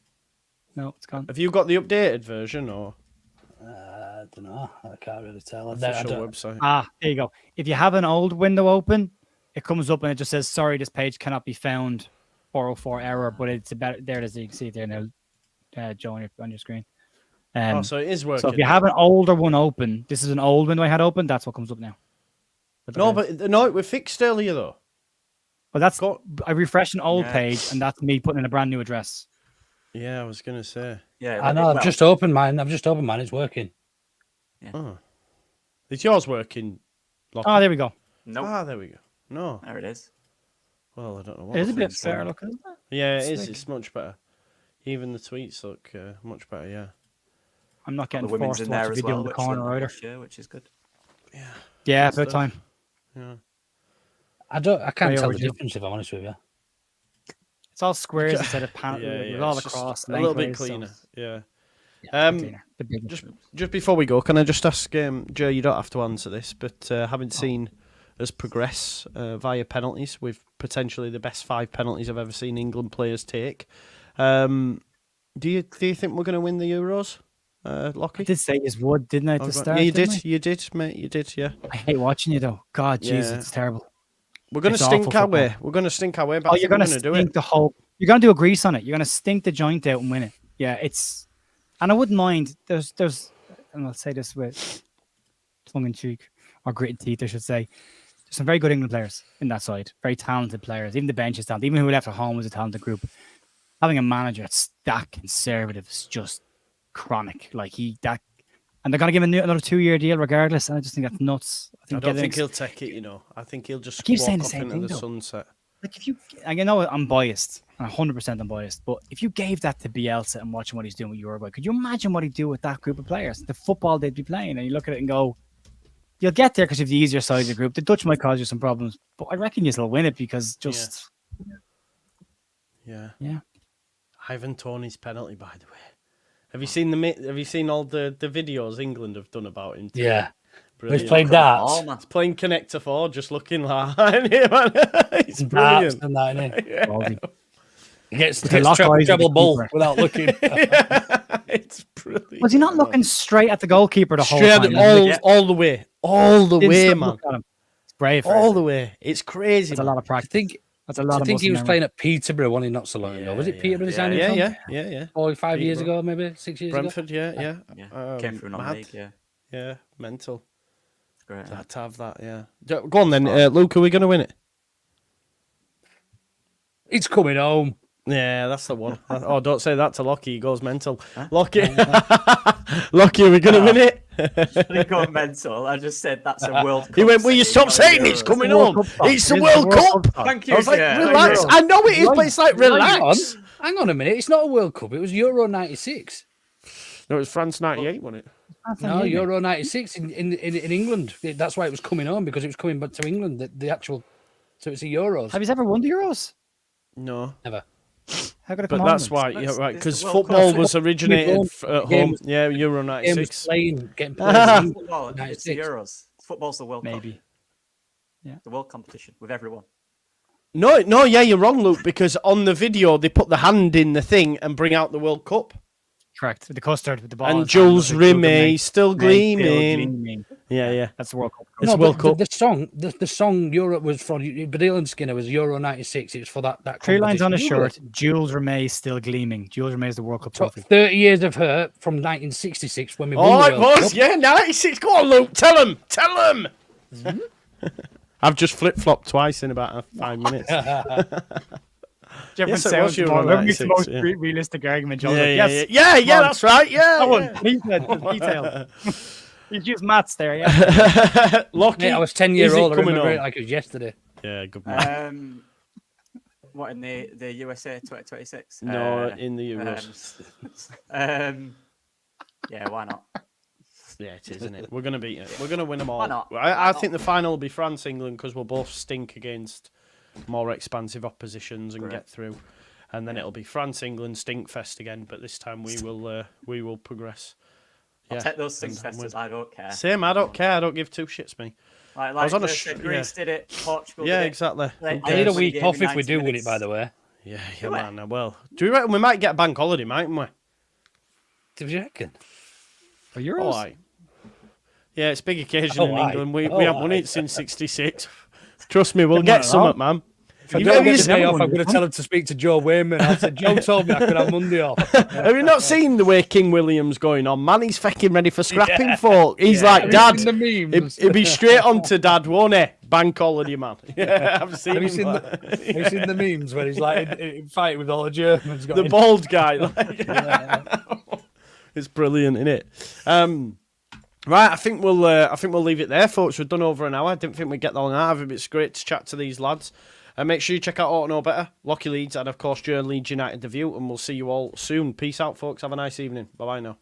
[SPEAKER 3] No, it's gone.
[SPEAKER 1] Have you got the updated version or?
[SPEAKER 4] I don't know. I can't really tell.
[SPEAKER 1] Official website.
[SPEAKER 3] There you go. If you have an old window open, it comes up and it just says, sorry, this page cannot be found. 404 error, but it's about there as you can see it there now, Joe, on your screen.
[SPEAKER 1] So it is working.
[SPEAKER 3] So if you have an older one open, this is an old window I had open, that's what comes up now.
[SPEAKER 1] No, it was fixed earlier though.
[SPEAKER 3] Well, I refreshed an old page, and that's me putting in a brand new address.
[SPEAKER 1] Yeah, I was gonna say.
[SPEAKER 2] Yeah,
[SPEAKER 4] I know. I've just opened mine. It's working.
[SPEAKER 1] Yeah. Oh. Is yours working?
[SPEAKER 3] Lockie? Oh, there we go.
[SPEAKER 2] Nope.
[SPEAKER 1] Ah, there we go. No.
[SPEAKER 2] There it is.
[SPEAKER 1] Well, I don't know what.
[SPEAKER 3] It is a bit better looking, isn't it?
[SPEAKER 1] Yeah, it is. It's much better. Even the tweets look much better. Yeah.
[SPEAKER 3] I'm not getting forced to watch a video in the corner either.
[SPEAKER 2] Yeah, which is good.
[SPEAKER 3] Yeah, about time.
[SPEAKER 1] Yeah.
[SPEAKER 4] I can't tell the difference if I'm honest with you.
[SPEAKER 3] It's all squares instead of panels. All across.
[SPEAKER 1] A little bit cleaner. So... Just before we go, can I just ask, Joe? You don't have to answer this, but having seen us progress via penalties, with potentially the best 5 penalties I've ever seen England players take, do you think we're going to win the Euros? Lockie?
[SPEAKER 3] I did say you would, didn't I, at the start?
[SPEAKER 1] Yeah, you did, mate. You did, yeah.
[SPEAKER 3] I hate watching you, though. God, jeez, it's terrible.
[SPEAKER 1] We're going to stink our way. We're going to stink our way, but
[SPEAKER 3] you're going to stink the whole... You're going to do a grease on it. You're going to stink the joint out and win it. Yeah, it's... And I wouldn't mind... There's... And I'll say this with tongue in cheek, or gritted teeth, I should say. There's some very good England players in that side, very talented players. Even the bench is talented. Even who left at home was a talented group. Having a manager that's that conservative is just chronic. Like and they're gonna give him another 2-year deal regardless. And I just think that's nuts.
[SPEAKER 1] I don't think he'll take it. I think he'll just
[SPEAKER 3] keep
[SPEAKER 1] walk
[SPEAKER 3] saying the
[SPEAKER 1] off
[SPEAKER 3] same
[SPEAKER 1] into
[SPEAKER 3] thing,
[SPEAKER 1] the
[SPEAKER 3] though.
[SPEAKER 1] sunset.
[SPEAKER 3] Like I know I'm biased, and 100% I'm biased, but if you gave that to Bielsa and watching what he's doing with Uruguay, could you imagine what he'd do with that group of players? The football they'd be playing, and you look at it and go, you'll get there because you have the easier side of the group. The Dutch might cause you some problems, but I reckon you'll win it because just
[SPEAKER 1] Yeah.
[SPEAKER 3] yeah.
[SPEAKER 1] Ivan Toney's penalty, by the way. Have you seen all the videos England have done about him?
[SPEAKER 4] Yeah.
[SPEAKER 1] Brilliant.
[SPEAKER 4] He's playing darts.
[SPEAKER 1] He's playing Connector 4, just looking like it's
[SPEAKER 4] Darts
[SPEAKER 1] brilliant.
[SPEAKER 4] and that, innit?
[SPEAKER 3] Baldy.
[SPEAKER 4] He gets
[SPEAKER 3] lock eyes
[SPEAKER 4] treble
[SPEAKER 3] with the
[SPEAKER 4] bull
[SPEAKER 3] keeper.
[SPEAKER 4] without looking.
[SPEAKER 1] It's brilliant.
[SPEAKER 3] Was he not looking straight at the goalkeeper the whole
[SPEAKER 1] Straight
[SPEAKER 3] time?
[SPEAKER 1] all the way,
[SPEAKER 3] Didn't
[SPEAKER 1] way,
[SPEAKER 3] stop
[SPEAKER 1] man,
[SPEAKER 3] looking at him. It's brave.
[SPEAKER 1] all the way. It's crazy.
[SPEAKER 3] That's a lot of practice. That's a
[SPEAKER 4] I
[SPEAKER 3] lot of
[SPEAKER 4] think he was
[SPEAKER 3] muscle
[SPEAKER 4] playing at Peterborough one not so long ago. Was it Peterborough? He signed him from?
[SPEAKER 1] Yeah.
[SPEAKER 4] 4 or 5 years
[SPEAKER 1] Peterborough.
[SPEAKER 4] ago, maybe 6 years
[SPEAKER 1] Brentford,
[SPEAKER 4] ago.
[SPEAKER 1] yeah.
[SPEAKER 2] Came through non-league,
[SPEAKER 1] Yeah, mental.
[SPEAKER 2] Great.
[SPEAKER 1] To have that, yeah. Go on then, Luke. Are we going to win it?
[SPEAKER 4] It's coming home.
[SPEAKER 1] Yeah, that's the one. Oh, don't say that to Lockie. He goes mental. Lockie, Lockie, are we going to win it?
[SPEAKER 2] I didn't go mental. I just said that's a World Cup.
[SPEAKER 1] He went, will you
[SPEAKER 2] city,
[SPEAKER 1] stop
[SPEAKER 2] not
[SPEAKER 1] saying
[SPEAKER 2] Euros."
[SPEAKER 1] it's coming home? It's the
[SPEAKER 3] It's
[SPEAKER 1] World Cup.
[SPEAKER 2] Thank you.
[SPEAKER 1] I was like,
[SPEAKER 2] yeah.
[SPEAKER 1] relax. I know it is, but it's like, relax.
[SPEAKER 4] Hang on a minute. It's not a World Cup. It was Euro 96.
[SPEAKER 1] No, it was France 98, wasn't it?
[SPEAKER 4] No, Euro 96 in England. That's why it was coming home, because it was coming back to England. The actual. So it's the Euros.
[SPEAKER 3] Have you ever won the Euros?
[SPEAKER 1] No.
[SPEAKER 4] Never.
[SPEAKER 3] How could it
[SPEAKER 1] But
[SPEAKER 3] come
[SPEAKER 1] that's
[SPEAKER 3] on?
[SPEAKER 1] why,
[SPEAKER 2] It's
[SPEAKER 1] right,
[SPEAKER 2] the
[SPEAKER 1] because
[SPEAKER 2] World
[SPEAKER 1] football
[SPEAKER 2] Cup.
[SPEAKER 1] was originated at
[SPEAKER 4] Game
[SPEAKER 1] home.
[SPEAKER 4] was-
[SPEAKER 1] Yeah, Euro
[SPEAKER 4] Game was
[SPEAKER 1] 96.
[SPEAKER 4] getting played. in
[SPEAKER 2] Football, it's the
[SPEAKER 4] 96.
[SPEAKER 2] Euros. Football's the World Cup.
[SPEAKER 3] Maybe.
[SPEAKER 2] The world competition with everyone.
[SPEAKER 1] No, yeah, you're wrong, Luke, because on the video, they put the hand in the thing and bring out the World Cup.
[SPEAKER 3] Correct. With the custard, with the ball.
[SPEAKER 1] And
[SPEAKER 3] in his hand,
[SPEAKER 1] Jules
[SPEAKER 3] with the
[SPEAKER 1] Rimet still gleaming.
[SPEAKER 3] gleaming.
[SPEAKER 1] Yeah.
[SPEAKER 3] That's the World Cup.
[SPEAKER 1] It's
[SPEAKER 4] No,
[SPEAKER 1] World
[SPEAKER 4] but
[SPEAKER 1] Cup.
[SPEAKER 4] the song Euro was for Badil and Skinner was Euro 96. It was for that
[SPEAKER 3] 3 lines on his
[SPEAKER 4] competition.
[SPEAKER 3] shirt. Jules Rimet still gleaming. Jules Rimet is the World Cup
[SPEAKER 4] Top
[SPEAKER 3] trophy.
[SPEAKER 4] 30 years of her from 1966 when we won
[SPEAKER 1] Oh,
[SPEAKER 4] the
[SPEAKER 1] it
[SPEAKER 4] World
[SPEAKER 1] was,
[SPEAKER 4] Cup.
[SPEAKER 1] yeah, 96. Go on, Luke, tell him. I've just flip-flopped twice in about 5 minutes.
[SPEAKER 3] Different
[SPEAKER 1] Yes, it
[SPEAKER 3] sounds.
[SPEAKER 1] was Euro
[SPEAKER 3] Whoever makes the
[SPEAKER 1] 96,
[SPEAKER 3] most
[SPEAKER 1] yeah.
[SPEAKER 3] realistic argument, John's
[SPEAKER 1] Yeah,
[SPEAKER 3] like,
[SPEAKER 1] yeah,
[SPEAKER 3] yes.
[SPEAKER 1] yeah, that's right, yeah.
[SPEAKER 3] That one. He said the detail. He's used maths there, yeah.
[SPEAKER 1] Lockie,
[SPEAKER 4] Mate, I was 10 years
[SPEAKER 1] is it
[SPEAKER 4] old. I
[SPEAKER 1] coming
[SPEAKER 4] remember it
[SPEAKER 1] on?
[SPEAKER 4] like it was yesterday.
[SPEAKER 1] Yeah, good man.
[SPEAKER 2] What in the USA 2026?
[SPEAKER 1] No, in the Euros.
[SPEAKER 2] Yeah, why not?
[SPEAKER 1] Yeah, it is, isn't it? We're going to beat it. We're going to win them all.
[SPEAKER 2] Why not?
[SPEAKER 1] I think the final will be France-England because we'll both stink against more expansive oppositions and get through. And then it'll be France-England stinkfest again, but this time we will progress.
[SPEAKER 2] I'll
[SPEAKER 1] Yeah.
[SPEAKER 2] take those
[SPEAKER 1] And
[SPEAKER 2] stinkfesters. I don't care.
[SPEAKER 1] Same, I don't care. I don't give two shits, me.
[SPEAKER 2] Like
[SPEAKER 1] was on a
[SPEAKER 2] Greece did it. Portugal
[SPEAKER 1] Yeah,
[SPEAKER 2] did it.
[SPEAKER 1] exactly.
[SPEAKER 2] Like,
[SPEAKER 4] I need a
[SPEAKER 2] Won the
[SPEAKER 4] week
[SPEAKER 2] game
[SPEAKER 4] off
[SPEAKER 2] in
[SPEAKER 4] if we
[SPEAKER 2] 90
[SPEAKER 4] do win it,
[SPEAKER 2] minutes.
[SPEAKER 4] by the way.
[SPEAKER 1] Yeah,
[SPEAKER 2] Do it.
[SPEAKER 1] man. Well, do you reckon we might get a bank holiday, mightn't we?
[SPEAKER 4] Do you reckon?
[SPEAKER 3] For Euros?
[SPEAKER 1] All right. Yeah, it's a big occasion
[SPEAKER 4] Oh,
[SPEAKER 1] in
[SPEAKER 4] aye.
[SPEAKER 1] England. We
[SPEAKER 4] Oh,
[SPEAKER 1] haven't won
[SPEAKER 4] aye.
[SPEAKER 1] it since '66. Trust me, we'll
[SPEAKER 3] Come
[SPEAKER 1] get
[SPEAKER 3] on,
[SPEAKER 1] something,
[SPEAKER 3] Rob.
[SPEAKER 1] man.
[SPEAKER 4] If I
[SPEAKER 1] You
[SPEAKER 4] don't
[SPEAKER 1] know,
[SPEAKER 4] get
[SPEAKER 1] he's
[SPEAKER 4] the day
[SPEAKER 3] never
[SPEAKER 4] off,
[SPEAKER 3] won
[SPEAKER 4] I'm going to
[SPEAKER 3] one.
[SPEAKER 4] tell him to speak to Joe Wayman. I said, Joe told me I could have Monday off.
[SPEAKER 1] Have you not seen the way King William's going on? Man, he's fucking ready for scrapping folk. He's
[SPEAKER 4] Have
[SPEAKER 1] like,
[SPEAKER 4] you
[SPEAKER 1] Dad,
[SPEAKER 4] seen the memes?
[SPEAKER 1] it'd be straight on to Dad, won't he? Bank holiday, man. Yeah, I've seen
[SPEAKER 4] Have you
[SPEAKER 1] him,
[SPEAKER 4] seen
[SPEAKER 1] like-
[SPEAKER 4] have you seen the memes where he's like in fight with all the Germans?
[SPEAKER 1] the bald guy. Like, it's brilliant, isn't it? Right, I think we'll leave it there, folks. We've done over an hour. I didn't think we'd get that long out of it. It's great to chat to these lads. Make sure you check out Ought to Know Better, Lockie Leeds, and of course, Leeds United The View. And we'll see you all soon. Peace out, folks. Have a nice evening. Bye bye now.